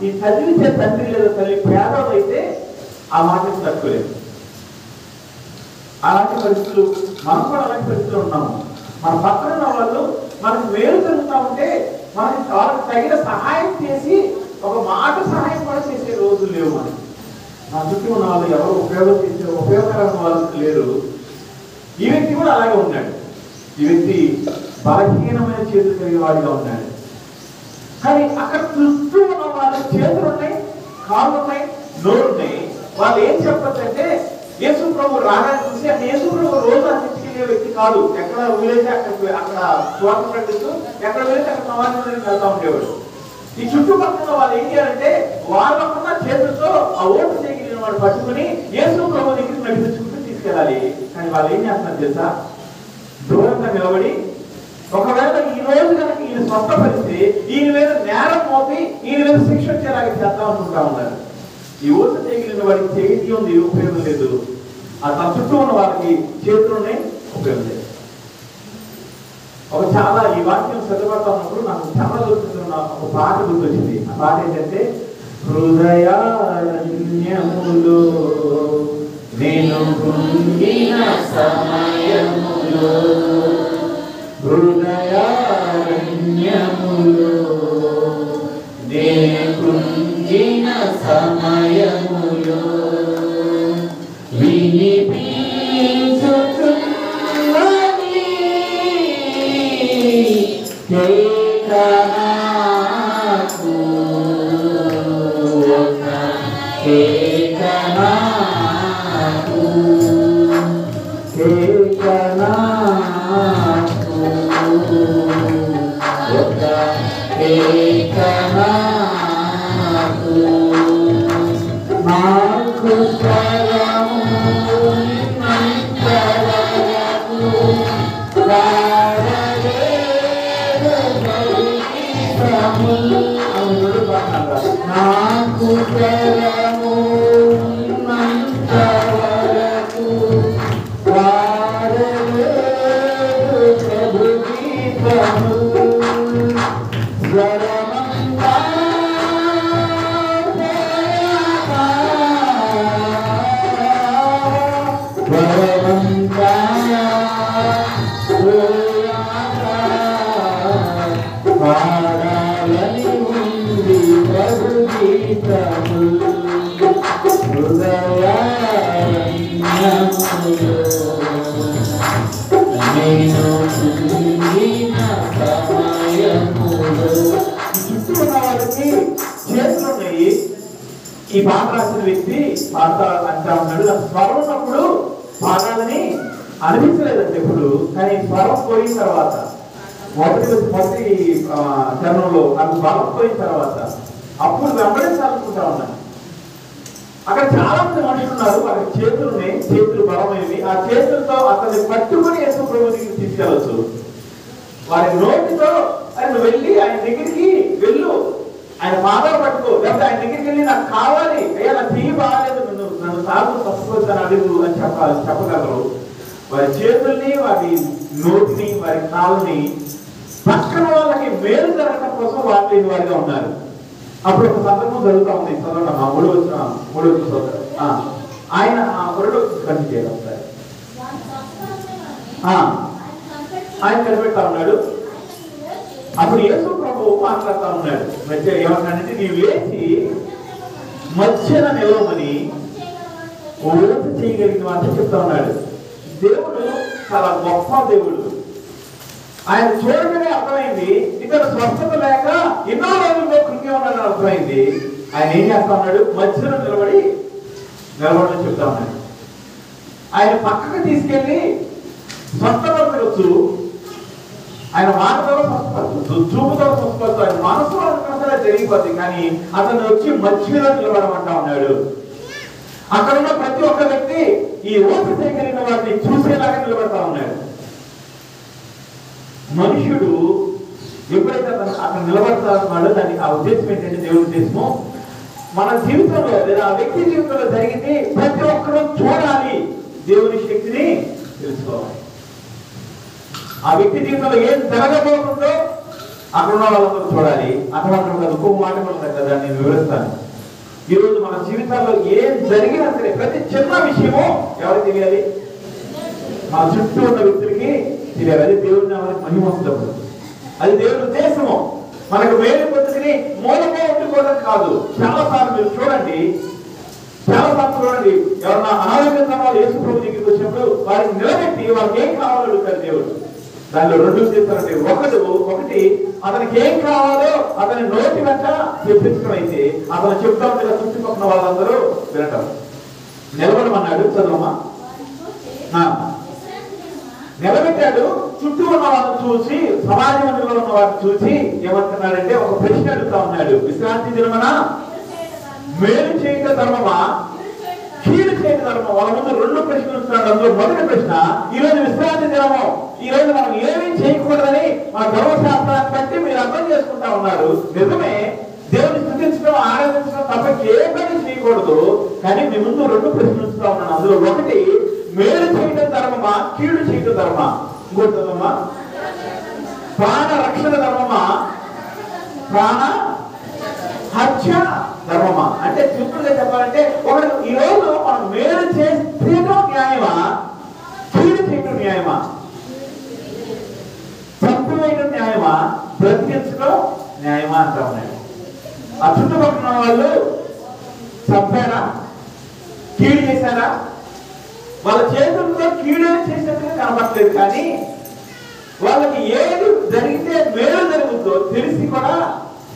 ఈ చదివించే తండ్రి లేదా తల్లి పేదలు అయితే ఆ మాటకు తట్టుకోలేదు. అలాంటి పరిస్థితులు మనం కూడా అలాంటి పరిస్థితులు ఉన్నాము. మన పక్కన వాళ్ళు మనకు మేలు జరుగుతూ ఉంటే మనకి వాళ్ళకి తగిన సహాయం చేసి ఒక మాట సహాయం కూడా చేసే రోజులు లేవు. మనకి మన చుట్టూ ఉన్న వాళ్ళు ఎవరు ఉపయోగకరమైన వాళ్ళు లేరు. ఈ వ్యక్తి కూడా అలాగే ఉన్నాడు. ఈ వ్యక్తి బలహీనమైన చేతులు కలిగే వాడిగా ఉన్నాడు. కానీ అక్కడ చుట్టూ ఉన్న వాళ్ళ చేతులు ఉన్నాయి, కాళ్ళు ఉన్నాయి, నోరు ఉన్నాయి. వాళ్ళు ఏం చెప్పొచ్చంటే యేసు ప్రభు రాగానే చూసి, అంటే యేసు ప్రభు రోజు అందించుకెళ్ళే వ్యక్తి కాదు. ఎక్కడ వీలైతే అక్కడ స్వార్థ ప్రకటిస్తూ ఎక్కడ వీలైతే అక్కడ సమాజంలోకి వెళ్తా ఉండేవాడు. ఈ చుట్టుపక్కల వాళ్ళు ఏం చేయాలంటే వాళ్ళకున్న చేతులతో ఆ ఓటు చేయగలిగిన వాడు పట్టుకుని యేసు ప్రభు దగ్గరికి నడిపించుకుంటూ తీసుకెళ్ళాలి. కానీ వాళ్ళు ఏం చేస్తున్నారు తెలుసా? దూరంగా నిలబడి, ఒకవేళ ఈ రోజు కనుక ఈయన స్వస్థపరిస్తే ఈయన మీద నేరం మోపి ఈయన మీద శిక్ష వచ్చేలాగా చేద్దాం అనుకుంటా ఉన్నారు. ఈ ఓటు చేయగలిగిన వాడికి చేతి ఉంది, ఉపయోగం లేదు. ఆ తన చుట్టూ ఉన్న వాళ్ళకి చేతులునే ఉపయోగం లేదు. చాలా ఈ వాక్యం చదవబడతా ఉన్నప్పుడు నాకు చాలా దొరుకుతున్న ఒక పాట గుర్తొచ్చింది. ఆ పాట ఏంటంటే, హృదయారణ్యములో నేను కృంగిన సమయములో, హృదయారణ్యములో నేను కృంగిన సమయములో వినిపించుచున్నది కేకనాకు ఒక కేకనాకు కేకనాకు ఒక కేకనాకు నాకు స్వరము నాకు తరము ఉన్నంత వరకు పాడలేదు ప్రభు గీతము స్వరమంతా పాడాలని ఉంది ప్రభు గీతము హృదయారణ్యములో నేను ఉండిన సమయములో. చుట్టూ ఉన్న వాళ్ళకి చేతులు ఉన్నాయి. ఈ పాట రాసిన వ్యక్తి పాట అంటా ఉన్నాడు, నాకు స్వరం ఉన్నప్పుడు పాడాలని అనిపించలేదంటే ఇప్పుడు, కానీ స్వరం పోయిన తర్వాత మొదటి చరణంలో నాకు బలం పోయిన తర్వాత అప్పుడు వెంబడించాలనుకుంటా ఉన్నాను. అక్కడ చాలా మంది మనుషులు ఉన్నారు, వాళ్ళకి చేతులు ఉన్నాయి, చేతులు బలమైనవి. ఆ చేతులతో అతన్ని పట్టుకుని యేసు ప్రభువు దగ్గరికి తీసుకెళ్ళచ్చు. వారి నోటితో ఆయన వెళ్ళి ఆయన దగ్గరికి వెళ్ళు, ఆయన పాదాలు పట్టుకో, లేకపోతే ఆయన దగ్గరికి వెళ్ళి నాకు కావాలి, అయ్యా నా చెయ్యి బాగాలేదు, నన్ను సాగు తప్పుకొచ్చాను అడుగు అని చెప్పగలరు. వారి చేతుల్ని, వారి నోటిని, వారి కాళ్ళని పక్కన వాళ్ళకి మేలు జరగడం కోసం వాడలేని వారిగా ఉన్నారు. అప్పుడు ఒక సందర్భం జరుగుతూ ఉంది. చదవండి మా మూడు వచ్చిన సోదరు ఆయన కొరడు కంటి చేయాలి ఒకసారి. ఆయన కనిపెడతా ఉన్నాడు. అప్పుడు యేసు ప్రభువు మాట్లాడుతూ ఉన్నాడు. మధ్య ఏమన్నాడంటే నీవు లేచి మధ్యన నిలవమని ఓటు చేయగలిగిన మాట చెప్తా ఉన్నాడు. దేవుడు చాలా గొప్ప దేవుడు. ఆయన చూడగానే అర్థమైంది ఇక్కడ స్వస్థత లేక ఎన్నో రోజుల్లో కృంగి ఉన్నాడని అర్థమైంది. ఆయన ఏం చేస్తా ఉన్నాడు, మధ్యలో నిలబడని చెప్తా ఉన్నాడు. ఆయన పక్కకు తీసుకెళ్లి స్వస్థపరచవచ్చు, ఆయన మాటతో స్వస్థపరచు, చూపుతో స్వస్థపరచు, ఆయన మనసులో అనుకున్నా జరిగిపోతుంది. కానీ అతను వచ్చి మధ్యలో నిలబడమంటా ఉన్నాడు. అక్కడ ఉన్న ప్రతి ఒక్క వ్యక్తి ఈ ఓటు చేయగలిగిన వాటిని చూసేలాగా నిలబడతా ఉన్నాడు. మనుషుడు ఎప్పుడైతే అతను నిలబడతా ఉన్నాడో దానికి ఆ ఉద్దేశం ఏంటంటే, దేవుడి ఉద్దేశము మన జీవితంలో లేదా ఆ వ్యక్తి జీవితంలో జరిగింది ప్రతి ఒక్కరూ చూడాలి, దేవుని శక్తిని తెలుసుకోవాలి. ఆ వ్యక్తి జీవితంలో ఏం జరగబోతుందో అక్కడ ఉన్న వాళ్ళందరూ చూడాలి. అటువంటి ఇంకో మాట కూడా కదా నేను వివరిస్తాను. ఈరోజు మన జీవితాల్లో ఏం జరిగినా సరే ప్రతి చిన్న విషయము ఎవరికి తెలియాలి? మన చుట్టూ ఉన్న వ్యక్తులకి తెలియాలి. అది దేవుడి నామానికి మహిమ వస్తుంది. అది దేవుడి ఉద్దేశము. మనకు వేరే పొద్దుని మూలంగా ఉండిపోవడం కాదు. చాలా సార్లు మీరు చూడండి, ఎవరన్నా అనారోగ్యంగా వాళ్ళు యేసు ప్రభు దగ్గరికి వచ్చినప్పుడు వారికి నిలబెట్టి వాళ్ళకి ఏం కావాలో అడుగుతారు దేవుడు. దానిలో రెండు చేస్తారంటే, ఒకటి అతనికి ఏం కావాలో అతని నోటి వెంట చెప్పించడం అయితే అతను చెప్తా ఉంటే చుట్టుపక్కల వాళ్ళందరూ వినటం. నిలబడమన్నాడు, చదవమా. నిలబెట్టాడు. చుట్టూ ఉన్న వాళ్ళని చూసి, సమాజ మందిరంలో ఉన్న వారిని చూసి ఏమంటున్నాడంటే ఒక ప్రశ్న అడుగుతా ఉన్నాడు. విశ్రాంతి దినమనా మేలు చేయట ధర్మమా, కీడు చేయట ధర్మం? వాళ్ళ ముందు రెండు ప్రశ్నలు ఉంటున్నాడు. అందులో మొదటి ప్రశ్న, ఈ రోజు విశ్రాంతి దినము, ఈ రోజు మనం ఏమీ చేయకూడదని మా ధర్మశాస్త్రాన్ని బట్టి మీరు అర్థం చేసుకుంటా ఉన్నారు. నిజమే, దేవుని స్థుతించడం, ఆరాధించడం తప్ప ఏ పని చేయకూడదు. కానీ మీ ముందు రెండు ప్రశ్నలు ఉంచుతా ఉన్నాను. అందులో ఒకటి మేలు చేయటం ధర్మమా, కీడు చేయటం ధర్మమా? ఇంకోటి ధర్మమా, ప్రాణ రక్షణ ధర్మమా, ప్రాణ హత్య ధర్మమా? అంటే సింపుల్ గా చెప్పాలంటే, ఒకటి ఈ రోజు మనం మేలు చేయడం న్యాయమా, కీడు చేయడం న్యాయమా? చంపివేయడం న్యాయమా, బ్రతికించడం న్యాయమా అంటా ఉన్నాయి. ఆ చుట్టుపక్కల వాళ్ళు చంపారా, కీడు చేశారా? వాళ్ళ చేతులతో కీడు చేసినట్టుగా కనబడలేదు. కానీ వాళ్ళకి ఏది జరిగితే మేలు జరుగుతుందో తెలిసి కూడా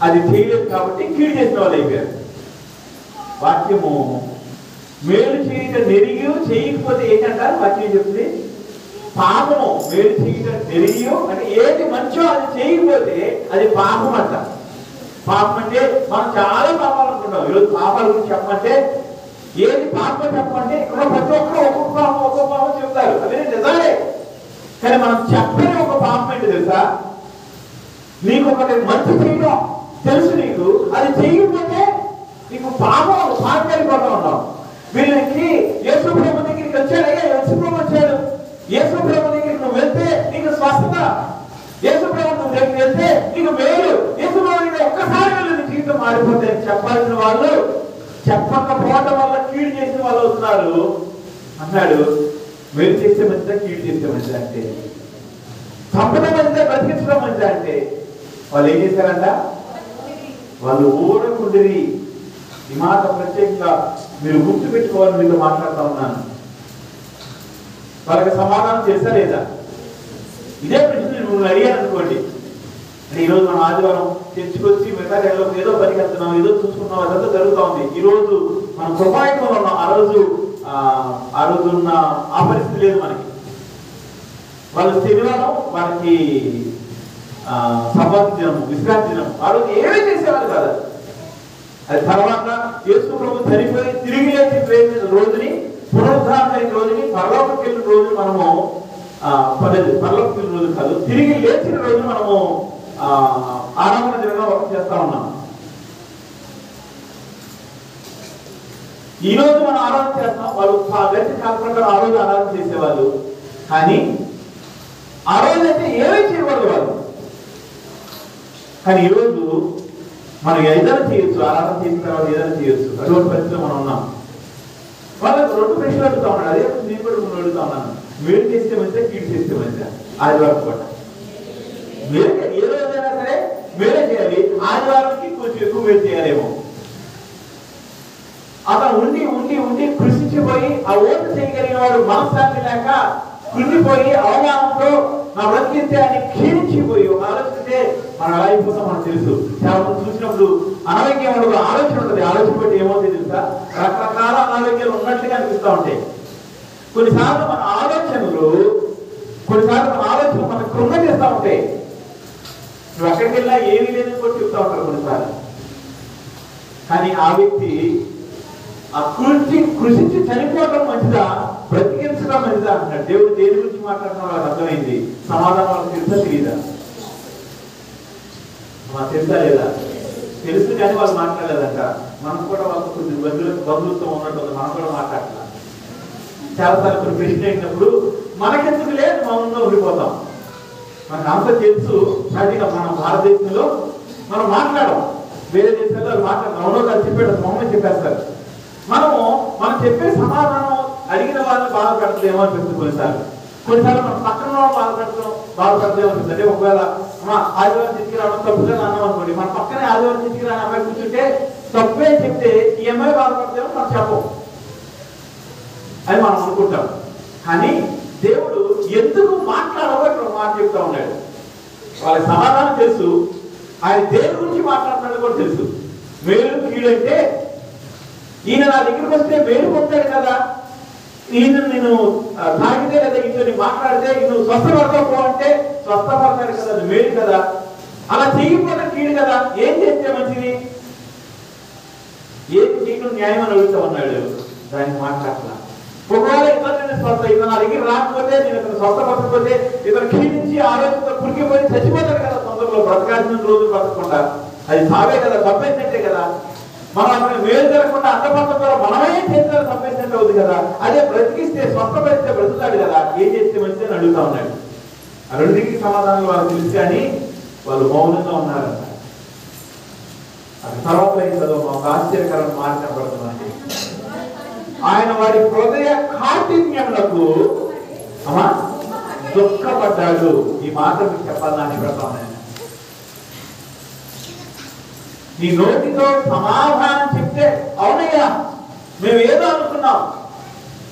అది చేయలేదు కాబట్టి కీడు చేసిన వాళ్ళు అయిపోయారు. వాక్యము మేలు చేయడం నెరిగి చేయకపోతే ఏంటంటారు? వాక్యం చెప్తుంది పాపము. మేలు చేయడం నెరిగి అంటే ఏది మంచో అది చేయకపోతే అది పాపం అంట. పాపం అంటే మనం చాలా పాపాలు అనుకుంటాం. ఈరోజు పాపాల గురించి చెప్పమంటే ఏది పాపం చెప్పంటే ఇక్కడ ప్రతి ఒక్కరు ఒక్కొక్క పాపం చెప్తారు. అదే నిజమే. కానీ మనం చెప్పని ఒక పాపం ఏంటి తెలుసా? నీకు ఒకటి మంచి చేయడం తెలుసు, నీకు అది చేయకపోతే నీకు పాపం పాల్పడిపోతా ఉన్నావు. వీళ్ళకి యేసు ప్రభు దగ్గరికి వచ్చాడు. అయ్యా యేసు ప్రభు వచ్చాడు, యేసు ప్రభు దగ్గరికి నువ్వు వెళ్తే నీకు స్వస్థత, యేసు ప్రభు నువ్వు దగ్గరికి వెళ్తే నీకు మేలు, యేసు ప్రభు దగ్గర ఒక్కసారి వెళ్ళి నీ జీవితం మారిపోతే చెప్పాల్సిన వాళ్ళు చెప్పకపోవడం వల్ల కీడు చేసిన వాళ్ళు అవుతున్నారు అన్నాడు. మేలు చేస్తే మంచిదా, కీడు చేస్తే మంచిదా అంటే, చంపడం మంచిదా, బ్రతికించడం మంచిదా అంటే వాళ్ళు ఏం చేశారంట? వాళ్ళు ఊరకుండిరి. ఈ మాట ప్రత్యేకంగా మీరు గుర్తు పెట్టుకోవాలని మీతో మాట్లాడుతూ ఉన్నాను. వాళ్ళకి సమాధానం చేస్తా లేదా? ఇదే ప్రశ్న నేను మిమ్మల్ని అడిగాను అనుకోండి. అంటే ఈరోజు మనం ఆదివారం తెచ్చుకొచ్చి మిగతా ఏదో పనికి వెళ్తున్నాం, ఏదో చూసుకున్నాం, అదంతా జరుగుతూ ఉంది. ఈరోజు మనం కృపాయుగంలో ఉన్నాం. ఆ రోజు ఉన్న ఆ పరిస్థితి లేదు మనకి. వాళ్ళు శనివారం వాళ్ళకి సబ్బాత్ దినం, విశ్రాంతి దినం. ఆ రోజు ఏమీ చేసేవాళ్ళు కాదు. అది తర్వాత యేసు ప్రభు చనిపోయి తిరిగి లేచిన రోజుని, పునరుద్ధారణ రోజుని, పరలోకంకి వెళ్ళిన రోజుని మనము పరలోకంకి వెళ్ళిన రోజు కాదు, తిరిగి లేచిన రోజు మనము ఆరాధన దినంగా వర్క్ చేస్తా ఉన్నాం. ఈ రోజు మనం ఆరాధన చేస్తాం. వాళ్ళు గట్టి కాకుండా ఆ రోజు ఆరాధన చేసేవాళ్ళు. కానీ ఆ రోజు అయితే ఏమీ చేయకూడదు వాళ్ళు. కానీ ఈరోజు మనం ఏదైనా చేయొచ్చు, ఆరాధన చేసిన తర్వాత ఏదైనా చేయొచ్చు. అటువంటి పరిస్థితిలో మనం ఉన్నాం. వాళ్ళకి 2 ప్రశ్నలు అడుగుతా ఉన్నాడు. అదే నేను కూడా ముందు అడుగుతా ఉన్నాను. మేలు చేస్తే మంచిదా, కీడు చేస్తే మంచిదా? ఆదివారం పూట మేలు, ఏ రోజైనా సరే మేలే చేయాలి. ఆదివారానికి కొంచెం ఎక్కువ మేలు చేయాలేమో. అతను ఉండి ఉండి ఉండి కృషించిపోయి ఆ ఓటు చేయగలిగిన వాడు మనశ్శాంతి లేక కృంగిపోయి అవమానంతో నా బ్రతికిస్తే అని క్షీణించిపోయి ఒక ఆలోచిస్తే మనం ఎలా అయిపోతాం మనకు తెలుసు. చాలా మంది చూసినప్పుడు అనారోగ్యం ఉండదు, ఆలోచన ఉంటుంది. ఆలోచన బట్టి ఏమవుతుంది తెలుసా? రకరకాల అనారోగ్యాలు ఉన్నట్లుగా అనిపిస్తూ ఉంటాయి. కొన్నిసార్లు మన ఆలోచనలు మన కృంగ చేస్తూ ఉంటాయి. నువ్వు ఎక్కడికి వెళ్ళా ఏమీ లేదని కూడా చెప్తా ఉంటారు కొన్నిసార్లు. కానీ ఆ వ్యక్తి ఆ కృషించి చనిపోవడం మంచిదా, బ్రతికించడం మంచిదా అంటాడు. దేవుడు దేని గురించి మాట్లాడుతున్నా వాళ్ళకి అర్థమైంది. సమాధానం వాళ్ళకి తెలుసా తెలీదా? మాకు తెలుసా లేదా? తెలుసు కానీ వాళ్ళు మాట్లాడలేదంట. మనం కూడా వాళ్ళతో కొంచెం బంధుత్వం ఉన్నట్టు మనం కూడా మాట్లాడాలి. చాలాసార్లు కొన్ని ప్రశ్న అయినప్పుడు మనకెందుకు లేదు మౌనంగా ఉండిపోతాం. మనకు అంత తెలుసు. అది మన భారతదేశంలో మనం మాట్లాడం. వేరే దేశాల్లో మాట్లాడడం అవునో కాదు చెప్పాడు, మౌనం చెప్పేస్తారు. మనం చెప్పే సమాధానం అడిగిన వాళ్ళని బాధపడతామేమో అనిపిస్తుంది కొన్నిసార్లు మనం పక్కన బాధపడతామో అనిపిస్తుంది. అంటే ఒకవేళ ఆదివారం తిరిగి రావడం తప్పుగా అన్నాం అనుకోండి, మన పక్కనే ఆదివారం తిరిగి రాని అమ్మాయి కూర్చుంటే తప్పే చెప్తే ఈ అమ్మాయి బాధపడతామో మనం చెప్పం అని మనం అనుకుంటాం. కానీ దేవుడు ఎందుకు మాట్లాడవో ఇక్కడ మాట చెప్తా ఉన్నాడు. వాళ్ళకి సమాధానం తెలుసు. ఆయన దేవుడి గురించి మాట్లాడుతున్నాడు కూడా తెలుసు. మేలు కీడు అంటే ఈయన నా దగ్గరికి వస్తే మేలు పొందాడు కదా, ఈయన నేను తాగితే లేదా ఈయన మాట్లాడితే ఈయన స్వస్థపడతావు అంటే స్వస్థపడతాడు కదా, అది మేలు కదా. అలా చేయకపోతే కీడు కదా. ఏం చేస్తే మంచిది? ఏది చేయడం న్యాయం అని అడుగుతా ఉన్నాడు. దానికి మాట్లాడలా. ఒకవేళ ఇతను నా దగ్గర రాకపోతే, నేను ఇతను స్వస్థపడకపోతే ఇతను క్షీణించి ఆలోచనతో కురికిపోయి చచ్చిపోతాడు కదా తొందరలో, బ్రతకాల్సిన రోజులు బ్రతకకుండా. అది సావే కదా, తప్పేసినట్టే కదా. మనం అక్కడ మేలు జరగకుండా అడ్డపడటం ద్వారా మనమే చేతులు తప్పేసినట్టు అవుతుంది కదా. అదే బ్రతికిస్తే స్వస్థపడితే బ్రతుకుతాడు కదా. ఏం చేస్తే మంచిది అని అడుగుతా ఉన్నాడు. ఆ రెండింటికి సమాధానాలు వాళ్ళు తెలుసు కానీ వాళ్ళు మౌనంగా ఉన్నారంట. అది తర్వాత ఏం కదా మాకు ఆశ్చర్యకరమైన మాట కనబడుతున్నాయి. ఆయన వారి హృదయ కాఠిన్యములకు దుఃఖపడ్డాడు. ఈ మాట మీకు చెప్పాలని ఆశపడతా ఉన్నాను. నీ నోటితో సమాధానం చెప్తే అవునయ్యా మేము ఏదో అనుకున్నాం,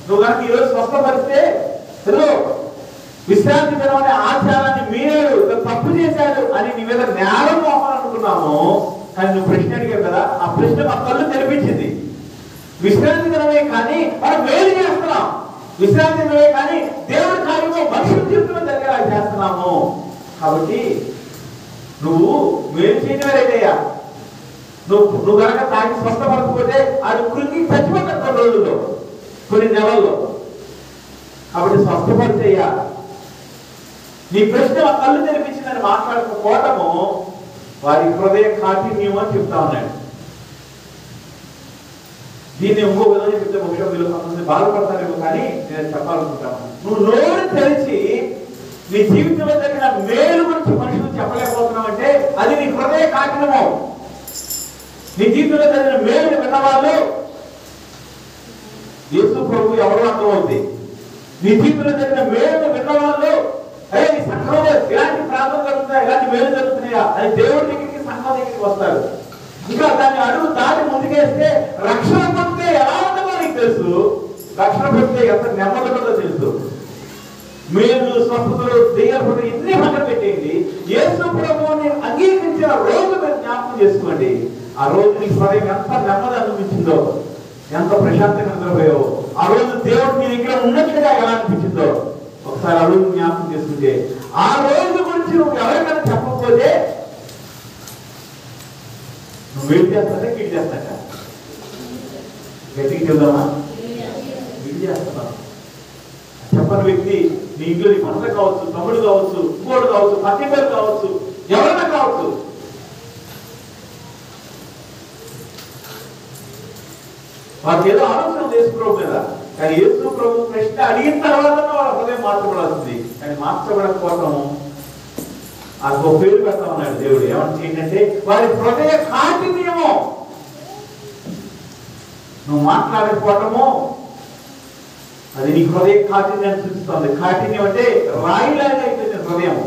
నువ్వు కనుక ఈరోజు స్వస్థపరిస్తే విశ్రాంతి దినం అనే ఆచారాన్ని మీరాడు, తప్పు చేశాడు అని నీ మీద నేరం మోపాలనుకున్నాము. కానీ నువ్వు ప్రశ్న అడిగావు కదా, ఆ ప్రశ్న మా కళ్ళు తెరిపించింది. విశ్రాంతి దినమే కానీ మనం మేలు చేస్తున్నాం, విశ్రాంతి దినమే కానీ దేవుడి కార్యము మనుషుల జీవితంలో జరిగేలా చేస్తున్నాము. కాబట్టి నువ్వు మేలు చేయడం రేటయ్యా. నువ్వు కనుక తాగి స్వస్థపడకపోతే అది కృంగి చచ్చిపోతాడు కొన్ని రోజుల్లో, కొన్ని నెలల్లో. కాబట్టి స్వస్థపడితేయ్యా నీ ప్రశ్న కళ్ళు తెరిపించిందని మాట్లాడకపోవటము వారి హృదయ కాఠిన్యం అని చెప్తా ఉన్నాడు. దీన్ని ఇంకో విధంగా చెప్తే బహుశా వీళ్ళు కొంతమంది బాధపడతారేమో, కానీ నేను చెప్పాలనుకుంటాను, నువ్వు నోరు తెరిచి నీ జీవితంలో జరిగిన మేలు గురించి మనుషులు చెప్పలేకపోతున్నావు అంటే అది నీ హృదయ కాఠినము. నీ జీవితంలో జరిగిన మేలు విన్నవాళ్ళు యేసు ప్రభు ఎవరో అర్థమవుతుంది. నీ జీవితంలో జరిగిన మేలు విన్నవాళ్ళు అయ్యే నీ సంఘంలో ఇలాంటి ప్రాంతం జరుగుతున్నాయా, ఇలాంటి మేలు జరుగుతున్నాయా అని దేవుడి దగ్గరికి సంఘం దగ్గరికి వస్తారు. ఇంకా దాన్ని అడుగు దాటి ముందుకేస్తే రక్షణ పొందితే ఎలా ఉంటుందో నీకు తెలుసు, రక్షణ పొందితే ఎంత నెమ్మదిగా తెలుసు. మీరు స్వస్థతలు దెయ్యాలు ఇన్ని పక్కన పెట్టేయండి, యేసు ప్రభువుని అంగీకరించిన రోజు మీరు జ్ఞాపకం చేసుకోండి. ఆ రోజు నీ హృదయం ఎంత నెమ్మది అనిపించిందో, ఎంత ప్రశాంతంగా నిద్రపోయావో, ఆ రోజు దేవుడు మీ దగ్గర ఉన్నట్లుగా ఎలా అనిపించిందో ఒకసారి ఆ రోజు జ్ఞాపకం చేసుకుంటే, ఆ రోజు గురించి నువ్వు ఎవరికైనా చెప్పకపోతే నువ్వు వీడి చేస్తానే వీడి చేస్తాక గట్టికి చెప్దామా, వీడి చేస్తావా? చెప్పని వ్యక్తి నీ ఇంట్లో నీ భర్త కావచ్చు, తమ్ముడు కావచ్చు, ఇంకోడు కావచ్చు, పక్కింటోడు కావచ్చు, ఎవరైనా కావచ్చు, వారికి ఏదో ఆలోచన చేసుకోవడం మీద, కానీ యేసు ప్రభు ప్రశ్న అడిగిన తర్వాత వాళ్ళ హృదయం మార్చబడాల్సింది. కానీ మార్చబడకపోవటం అది ఒక పేరు పెడతా ఉన్నాడు దేవుడు. ఏమంటే ఏంటంటే వారి హృదయ కాఠిన్యము. నువ్వు మాట్లాడకపోవటము అది నీ హృదయ కాఠిన్యాన్ని సూచిస్తుంది. కాఠిన్యం అంటే రాయిలాగా అయిపోయింది హృదయం.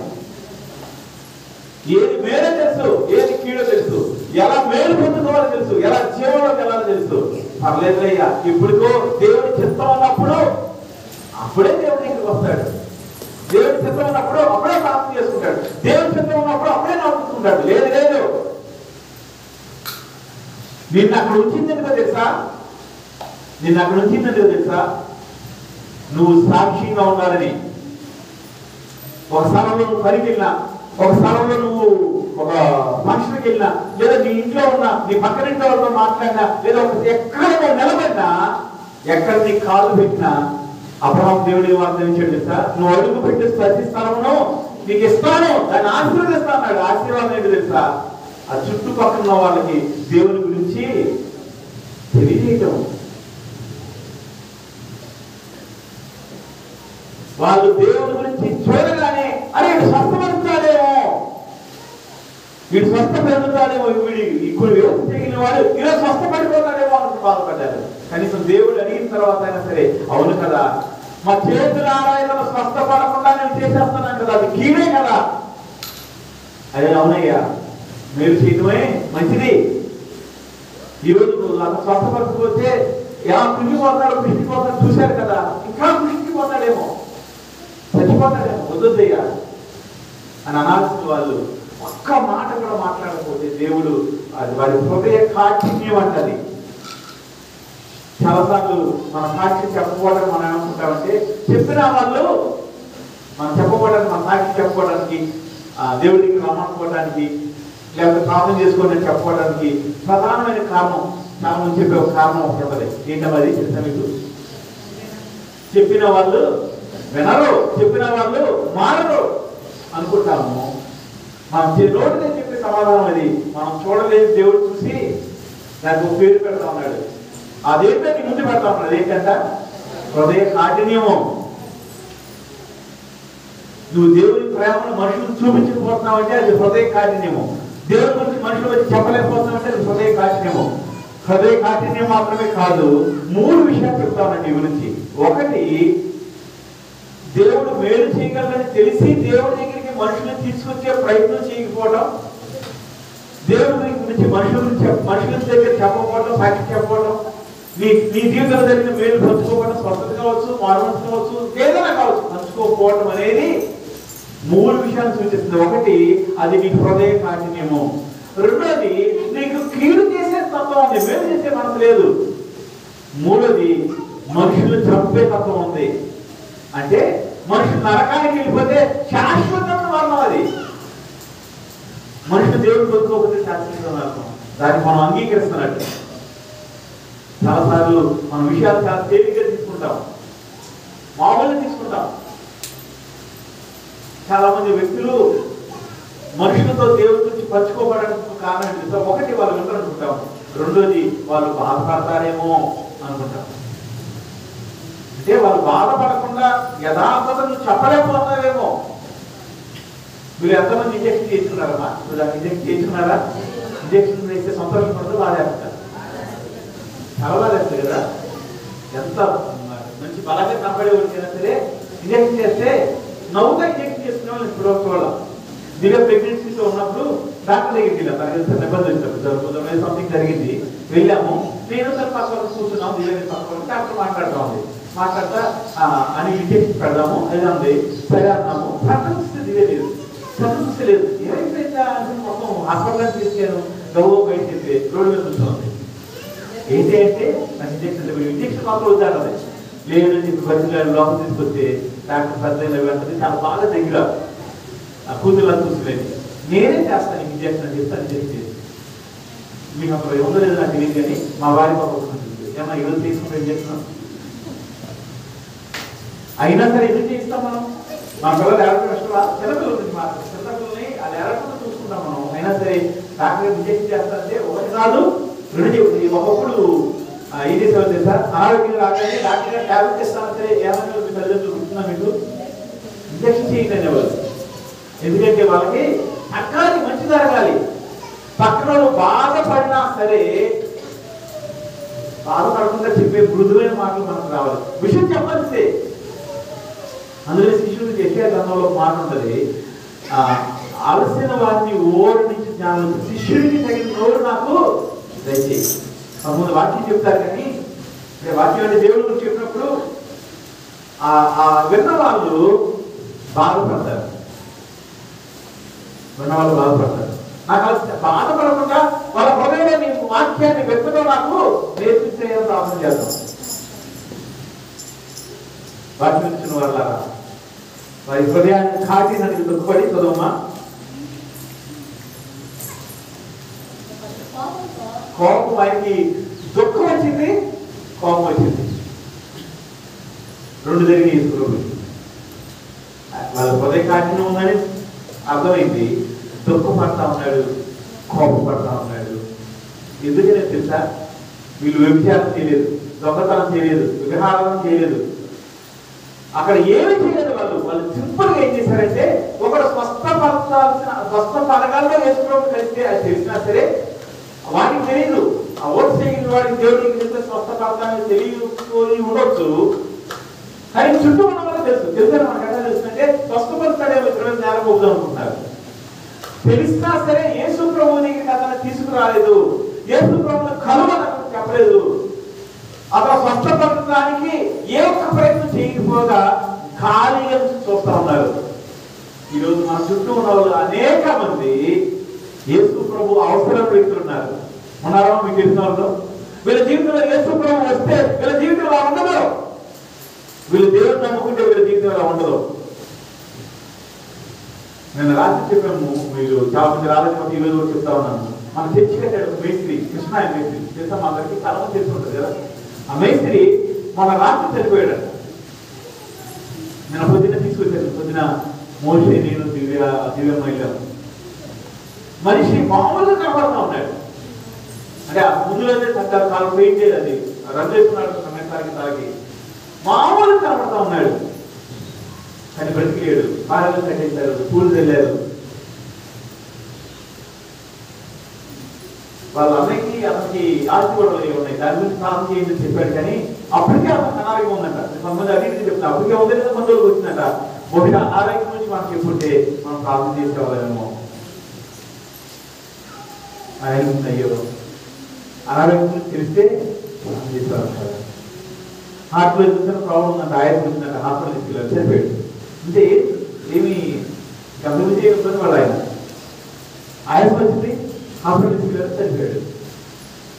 ఏది మేలో తెలుసు, ఏది కీడో తెలుసు, ఎలా మేలు పొందుకోవాలో తెలుసు, ఎలా జీవనంలోకి వెళ్ళాలో తెలుసు. పర్లేదయ్యా, ఇప్పుడుకో దేవుడి చిత్తం ఉన్నప్పుడు అప్పుడే దేవుడి దగ్గరికి వస్తాడు. దేవుడి చిత్తం ఉన్నప్పుడు అప్పుడే ప్రార్థన చేసుకుంటాడు. దేవుడి చిత్తం ఉన్నప్పుడు అప్పుడే నవ్వుకుంటాడు. లేదు లేదు, నిన్న అక్కడ ఉంచిందనుకో తెలుసా, నిన్న అక్కడ ఉంచిందనుకో తెలుసా, నువ్వు సాక్షిగా ఉండాలని. ఒక స్థలంలో నువ్వు పనికి వెళ్ళినా, ఒక స్థలంలో నువ్వు ఒక ఫంక్షన్కి వెళ్ళినా, లేదా నీ ఇంట్లో ఉన్న నీ పక్కనింటి వాళ్ళతో మాట్లాడినా, లేదా ఎక్కడ నువ్వు నిలబడినా, ఎక్కడ నీ కాలు పెట్టినా అబ్రహాము దేవుడి వాగ్దానించాడు తెలుసా, నువ్వు అడుగు పెట్టే ప్రతి స్థలమును నీకు ఇస్తాను, దాన్ని ఆశీర్వదిస్తాను అన్నాడు. ఆశీర్వాదం ఏంటి తెలుసా, ఆ చుట్టుపక్కల ఉన్న వాళ్ళకి దేవుని గురించి తెలియజేయటం. వాళ్ళు దేవుని గురించి చూడగానే అరే వీడు స్వస్థపడుతాడేమో, వీడు స్వస్థపడుతాడేమో, ఇప్పుడు వ్యవస్థ తెగిన వాడు ఇలా స్వస్థపడిపోతాడేమో అని బాధపడ్డారు. కనీసం దేవుడు అడిగిన తర్వాత అయినా సరే అవును కదా, మా చేతుల ఆరాధన స్వస్థపడకుండా నేను చేసేస్తున్నాను కదా, అది కీడే కదా. అదే అవునయ్యా, మీరు చేయటమే మంచిది. ఈరోజు అతను స్వస్థపడకపోతే ఎలా కృంగిపోతాడో కృష్ణిపోతాడు చూశారు కదా, ఇంకా కృష్ణిపోతాడేమో, చచ్చిపోతాడేమో, వద్దయ్యా అని అనాల్సిన వాళ్ళు ఒక్క మాట కూడా మాట్లాడకపోతే దేవుడు అది వారి హృదయ కాఠిన్యం అంటది. చాలాసార్లు మన సాక్షి చెప్పకపోవడానికి మనం ఏమనుకుంటామంటే, చెప్పిన వాళ్ళు మనం చెప్పకపోవడానికి, మన సాక్షి చెప్పుకోవడానికి, దేవుడికి రమ్మనుకోవడానికి, లేకపోతే ప్రార్థన చేసుకోవడానికి చెప్పుకోవడానికి ప్రధానమైన కారణం, చాలా మంది చెప్పే ఒక కారణం ఒకటి ఉంటుంది. ఏంటది తెలుసా మీకు? చెప్పిన వాళ్ళు వినరు, చెప్పిన వాళ్ళు మారరు అనుకుంటాము. మనం నోటితో చెప్పే సమాధానం అది మనం చూడలేదు, దేవుడు చూసి దానికి ఒక పేరు పెడతా ఉన్నాడు. అదేంటో నీ ముందు పెడతా ఉన్నాడు. అదేంటంట హృదయ కాఠిన్యము. నువ్వు దేవుని ప్రేమను మనుషులు చూపించకపోతున్నావు అంటే అది హృదయ కాఠిన్యము. దేవుడి గురించి మనుషులు వచ్చి చెప్పలేకపోతున్నావు అంటే అది హృదయ కాఠిన్యము. హృదయ కాఠిన్యం మాత్రమే కాదు, 3 విషయాలు చెప్తానండి ఈ గురించి. ఒకటి, దేవుడు మేలు చేయగలరని తెలిసి దేవుడి దగ్గరికి మనుషులను తీసుకొచ్చే ప్రయత్నం చేయకపోవడం, దేవుడి గురించి మనుషుల దగ్గర చెప్పకపోవడం, సాక్షి చెప్పకపోవడం, నీ జీవితంలో జరిగిన మేలు పంచుకోవడం, స్వస్థత కావచ్చు, మానవత కావచ్చు, ఏదైనా కావచ్చు, పంచుకోకపోవడం అనేది 3 విషయాలు సూచిస్తుంది. ఒకటి, అది నీ హృదయ కాఠిన్యము. రెండోది, నీకు కీడు చేసే తత్వం ఉంది, మేలు చేసే మనసు లేదు. మూడోది, మనుషులు చంపే తత్వం ఉంది. అంటే మనుషులు నరకానికి వెళ్ళిపోతే శాశ్వతమైన మరణం అది. మనుషులు దేవుడు పొందుకోకపోతే శాశ్వతమైన మరణం. దాన్ని మనం అంగీకరిస్తున్నట్టు. చాలాసార్లు మన విషయాలు చాలా తేలిగ్గా తీసుకుంటాం, మామూలుగా తీసుకుంటాం. చాలా మంది వ్యక్తులు మనుషులతో దేవుడి గురించి పంచుకోవడానికి కారణం ఏంటి? ఒకటి, వాళ్ళు వింటారనుకుంటాం, రెండోది వాళ్ళు బాధపడతారేమో అనుకుంటాం. అంటే వాళ్ళు బాధపడకుండా యథార్థతను చెప్పలేకపోతున్నారేమో. మీరు ఎంతమంది ఇంజక్షన్ చేసుకున్నారమ్మా? ఇంజక్షన్ చేసుకున్నారా? ఇంజక్షన్ వేస్తే సంతోషం పడుతూ బాధేస్తారు, చాలా బాధేస్తారు కదా. ఎంత మంచి బలంగా కనపడే వచ్చినా సరే ఇంజక్షన్ చేస్తే నవ్వుగా ఇంజక్షన్ చేసుకునే వాళ్ళు ఇప్పుడు వాళ్ళ దివ్య ప్రెగ్నెన్సీతో ఉన్నప్పుడు డాక్టర్ దగ్గరికి వెళ్ళాం. తనకి నిబంధన ఇచ్చారు, సంథింగ్ జరిగింది, వెళ్ళాము. నేను సార్ పక్కన కూర్చున్నాము, దివ్య పక్కన డాక్టర్ మాట్లాడుతూ ఉంది. మాట్లాడతా అని ఇంజక్షన్ పెడదాము అది ఉంది. సరే అన్నాము. ప్రకటిస్తే దివ్య లేదు, ప్రకటిస్తే లేదు. ఏమైపోయిందా అని మొత్తం హాస్పిటల్ తీసుకెళ్ళాను. గవ్వ బయట చెప్పి రోడ్డు మీద కూర్చోండి. ఏంటి అంటే నాకు ఇంజక్షన్ మాత్రం వద్దాను. లేదని చెప్పి బస్సులు లోపల తీసుకొస్తే డాక్టర్ పెద్ద చాలా బాగా దగ్గర కూతురులా చూసుకునేది. నేనే చేస్తాను ఇంజక్షన్ అని చెప్తాను. చేసి మీకు అక్కడ ఉందో లేదో నాకు తెలియదు, కానీ మా వారి పాప ఉంటుంది. ఏమన్నా ఈరోజు తీసుకుంటే ఇంజక్షన్ అయినా సరే ఎందుకు చేయిస్తాం మనం? మా పిల్లలు ఏడవడం కష్టమా? చిన్నపిల్లల నుంచి మాత్రం చిన్నపిల్లల్ని అది ఏడవకుండా చూసుకుంటాం మనం. అయినా సరే డాక్టర్ ఇంజక్షన్ చేస్తారంటే ఒకటి కాదు రెండు. ఒకప్పుడు ఏం చేసేవాళ్ళు తెలుసా? ఆరోగ్యం రాగానే డాక్టర్ గారు ట్యాబ్లెట్ ఇస్తామని సరే ఏమైనా తల్లిదండ్రులు గుర్తున్నా మీకు ఇంజక్షన్ చేయండి అనేవాళ్ళు. ఎందుకంటే వాళ్ళకి అక్కడికి మంచి జరగాలి. పక్కన బాధపడినా సరే బాధపడకుండా చెప్పే మృదువైన మాటలు మనకు రావాలి. విషయం చెప్పాల్సిందే. అందులో శిష్యుడు చెప్పే గ్రంథంలో మాట ఉంటుంది, అలసిన వారిని ఓడి నుంచి జ్ఞానం, శిష్యుడికి తగిన నోరు నాకు దయచేయి. ముందు వాక్యం చెప్తారు, కానీ వాక్యం అంటే దేవుడి గురించి చెప్పినప్పుడు విన్న వాళ్ళు బాధపడతారు. విన్నవాళ్ళు బాధపడతారు. నాకు అలా బాధపడకుండా వాళ్ళ హృదయంలో నీ వాక్యాన్ని వ్యక్తిలో నాకు నేర్పిస్తే ప్రార్థన చేద్దాం. వాక్యం ఇచ్చిన వాళ్ళ వారి హృదయాన్ని కాటి నదికి దుఃఖపడి చదవమా. కోపం వారికి దుఃఖం వచ్చింది, కోపం వచ్చింది, రెండు జరిగి వాళ్ళ హృదయ కాఠిన్యం ఉందని అర్థమైంది. దుఃఖపడతా ఉన్నాడు, కోపపడతా ఉన్నాడు. ఎందుకనే తెలుసా? వీళ్ళు వ్యభిచారం చేయలేదు, దొంగతనం చేయలేదు, విగ్రహారాధన చేయలేదు, అక్కడ ఏమి చేయలేదు. వాళ్ళు సింపుల్ గా ఏం చేశారంటే ఒకడు స్వస్థపడగల్లో వేసుకోవడం కలిస్తే అది తెలిసినా సరే వాడికి తెలియదు. ఆ ఓటు చేయని వాడికి దేవుడికి తెలిస్తే స్వస్థపడతానని తెలియకొని ఉండొచ్చు, కానీ చుట్టూ ఉన్న వాళ్ళకి తెలుసు. మనకు ఎలా తెలుస్తుంటే స్వస్థపడతాడేమో ఇతరులు నేల పోగుదాం అనుకుంటున్నారు. తెలిసినా సరే యేసు ప్రభువు దగ్గరికి అతను తీసుకురాలేదు, యేసు ప్రభువుని కలువని అతను చెప్పలేదు. అతను స్వస్థపడటానికి ఏ ఒక్క ప్రయత్నం చేయకపోగా ఖాళీగా చూస్తూ ఉన్నారు. ఈరోజు మన చుట్టూ ఉన్న వాళ్ళు అనేక మంది యేసు ప్రభు అవసరం వ్యక్తులున్నారు. ఉన్నారా మీకు తెలిసిన వాళ్ళు? వీళ్ళ జీవితంలో యేసు ప్రభు వస్తే వీళ్ళ జీవితం అలా ఉండదు. వీళ్ళు దేవుడు నమ్ముకుంటే వీళ్ళ జీవితం అలా ఉండదు. నేను రాత్రి చెప్పాము, మీరు చాలా మంది రాలేకపోతే ఈరోజు కూడా చెప్తా ఉన్నాను. మన చర్చి కట్టాడు మేస్త్రి, కృష్ణ మేస్త్రి తెలుసా? మా అందరికి చాలా మంది తెలిసి ఉంటుంది కదా. ఆ మేస్త్రి మన రాత్రి చనిపోయాడు. నేను పొద్దున్న తీసుకొచ్చాను. పొద్దున మోషే, నేను దివ్యమ్మ మనిషి మామూలుగా కనబడుతూ ఉన్నాడు. అంటే ఆ ముందులోనే తగ్గారు, కాలు పెయింట్ అది రద్దు చేసుకున్నాడు. తాగి మామూలుగా కనబడుతూ ఉన్నాడు, కానీ బ్రతికేడు. బాగా కట్టేశారు, స్కూల్ వెళ్ళారు. వాళ్ళ అతనికి ఆశపడలు ఉన్నాయి, దాని గురించి ప్రార్థన చేయండి చెప్పాడు. కానీ అప్పటికే అతను అనారోగ్యం ఉందంట. కొంతమంది అడిగి చెప్తా అప్పటికే ఉంది లేదా మంది రోజులు వచ్చిందంట. ఒకటి అనారోగ్యం నుంచి మనం చెప్పుంటే మనం ప్రార్థన చేసేవాళ్ళేమో. అయ్యో అనారోగ్యం గురించి తెలిస్తే ప్రార్థన చేసేవాళ్ళు. హార్ట్లో చూసిన ప్రాబ్లం ఉందంట, ఆయన వచ్చిందంట, హాస్పిటల్ తీసుకెళ్ళారు, చనిపోయాడు. అంటే ఏమి అభివృద్ధి చేయకపోతే వాళ్ళు ఆయన వచ్చింది, హాస్పిటల్ తీసుకెళ్ళారు, చనిపోయాడు.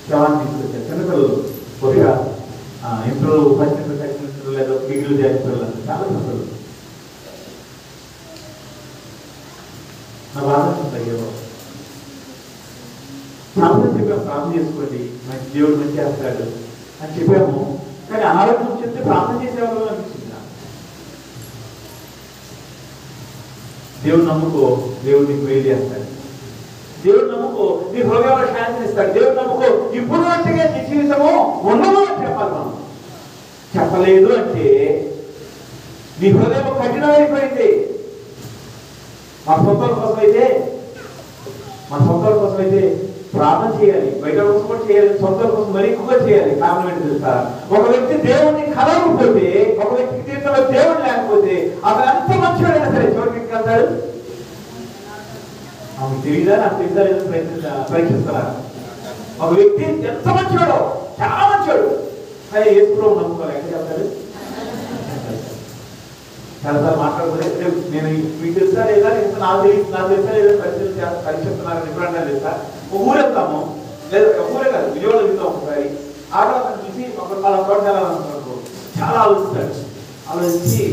శవాన్ని తీసుకొచ్చారు. చిన్నపిల్లలు కొద్దిగా ఇంట్లో ఫస్ట్ సెకండ్ లేదా డిగ్రీలు చేస్తారు, చాలా చిన్నపిల్లలు. నా బాధ అయ్యో చాలా చెప్పాము, ప్రార్థన చేసుకోండి, మంచి దేవుడు మంచి చేస్తాడు అని చెప్పాము. కానీ అనారోగ్యం చెప్తే ప్రార్థన చేసేవాళ్ళు అనిపించింది. దేవుడు నమ్ముకో, దేవుడు నీకు వేలు చేస్తాడు. దేవుడు నమ్ముకో, నీ హృదయంలో శాంతిని ఇస్తాడు. దేవుడు నమ్ముకో, ఇప్పుడు అంటే నీ జీవితము ఉండదు అని చెప్పాలి మనం. చెప్పలేదు అంటే నీ హృదయం కఠినమైపోయింది. మన సొంతాల కోసం అయితే ప్రార్థన చేయాలి, బయట కోసం కూడా చేయాలి, సొంతాల కోసం మరీ ఎక్కువగా చేయాలి. కారణం ఏంటి తెలుసా? ఒక వ్యక్తి దేవుడిని కలవకపోతే, ఒక వ్యక్తి జీవితంలో దేవుడు లేకపోతే అతను ఎంత మంచివాడైనా సరే చివరికి వెళ్తాడు. ఆమెకు తెలియదా, నాకు తెలియదా లేదో పరీక్షిస్తున్నారు. ఒక వ్యక్తి ఎంత మంచివాడో, చాలా మంచివాడు, కానీ ఏసులో నమ్ముకోవాలి, ఎక్కడికి వెళ్తాడు? చాలాసార్లు మాట్లాడుకుంటే నేను మీకు తెలుసా లేదా, నాకు తెలుసా లేదా పరీక్షిస్తున్నారని ఎప్పుడన్నా తెలుసా? ఒక ఊరు వెళ్తాము, లేదా ఒక ఊరే కాదు, విజయవాడ వెళ్తాం. ఒకసారి ఆటో అతను చూసి వాళ్ళ తోట వెళ్ళాలనుకున్నాడు, చాలా ఆలోచిస్తాడు. ఆలోచించి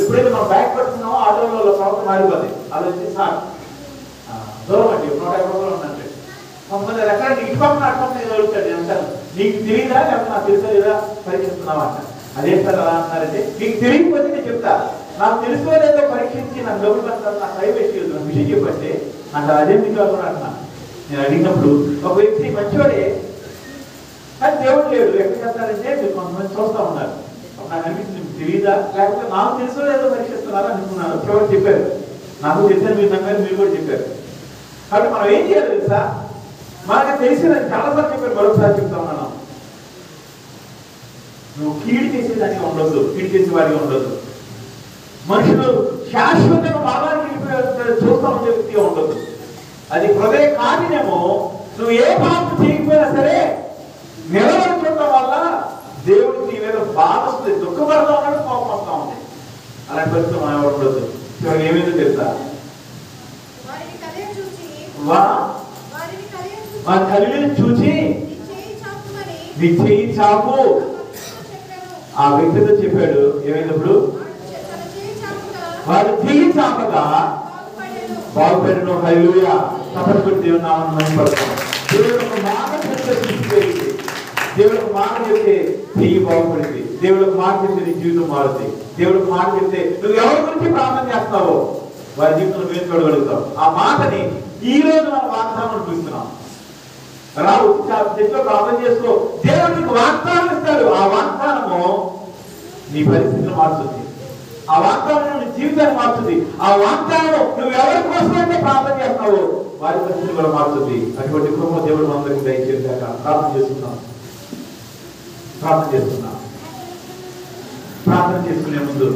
ఎప్పుడైతే మనం బ్యాగ్ పట్టుకున్నామో ఆటోలో ప్రవర్తన మారిపోతుంది. ఆలోచించి సార్ దూరం అండి 150 రూపాయలు ఉన్నట్టు కొంతమంది ఎక్కడ ఇటు పక్కన అటుపక్కన నేను అడుగుతాడు. నేను అంటాను, నీకు తెలియదా లేకపోతే నాకు తెలుసా లేదా పరీక్షిస్తున్నావా అంట. అదే సార్ అలా అంటున్నారంటే, నీకు తెలియకపోతే నేను చెప్తా, నాకు తెలుసో లేదో పరీక్షించి నాకు డబ్బులు పడతాను, నాకు టైం వేస్ట్ చేస్తున్నాను, విషయం చెప్పంటే అంటే అదే మీకు కూడా అంటున్నాను. నేను అడిగినప్పుడు ఒక వ్యక్తి మంచివాడే కానీ దేవుడు లేడు, ఎక్కడికి వెళ్తారంటే మీరు కొంతమంది చూస్తూ ఉన్నారు. నాకు అనిపించింది, మీకు తెలియదా లేకపోతే నాకు తెలుసో లేదో పరీక్షిస్తున్నారా అనుకున్నాను. చివరికి చెప్పారు, నాకు తెలిసాను, మీరు నమ్మారు, మీరు కూడా చెప్పారు. కాబట్టి మనం ఏం చేయాలి తెలుసా? మనకు తెలిసిన చాలాసార్లు చెప్పారు, మరొకసారి చెప్తా ఉన్నాను, నువ్వు కీడు చేసేదానికి ఉండొద్దు, కీడు చేసేవాడిగా ఉండొద్దు. మనుషులు శాశ్వతంగా పాపానికి చూస్తా ఉండే వ్యక్తిగా ఉండొద్దు. అది హృదయ కారణేమో నువ్వు ఏ పాపం చేయకపోయినా సరే నిలబడి చూడటం వల్ల దేవుడికి నీ మీద బాధ వస్తుంది, దుఃఖపడతా ఉన్నాడు, కోపం వస్తూ ఉంది. అలాంటి పరిస్థితి మనం ఎవరు ఉండొద్దు. చివరికి ఏమైందో తెలుసా? వారి కలిగిన చూచి నీ చేయి చాపు ఆ వ్యక్తితో చెప్పాడు. ఏమైనప్పుడు వాడు చెయ్యి చాపగా బాగుపడిన. హల్లెలూయా. తప్పకుండా దేవుని నామమున మహిమపడతాం. దేవుడు ఒక మాట చెప్తే తీసుకెళ్ళి, దేవుడు ఒక మాట చెప్తే చెయ్యి బాగుపడింది, దేవుడు ఒక మాట చెప్తే నీ జీవితం మారుతుంది. దేవుడు ఒక మాట చెప్తే నువ్వు ఎవరి గురించి ప్రార్థన చేస్తావో వారి జీవితంలో మేము చూడగలుగుతాం. ఆ మాటని ఈ రోజు మనం వాగ్దానం చూస్తున్నాం. రావు చెట్లు ప్రార్థన చేసుకో, దేవుడు నీకు వాగ్దానం ఇస్తాడు. ఆ వాగ్దానము నీ పరిస్థితిని మార్చుతుంది, ఆ వాగ్దానం నీ జీవితాన్ని మార్చుతుంది. ఆ వాగ్దానం నువ్వు ఎవరి కోసమైతే ప్రార్థన చేస్తావో వారి పరిస్థితిని కూడా మార్చుతుంది. అటువంటి కృప దేవుడు అందరికీ దయచేశాక ప్రార్థన చేస్తున్నాం. ప్రార్థన చేసుకునే ముందు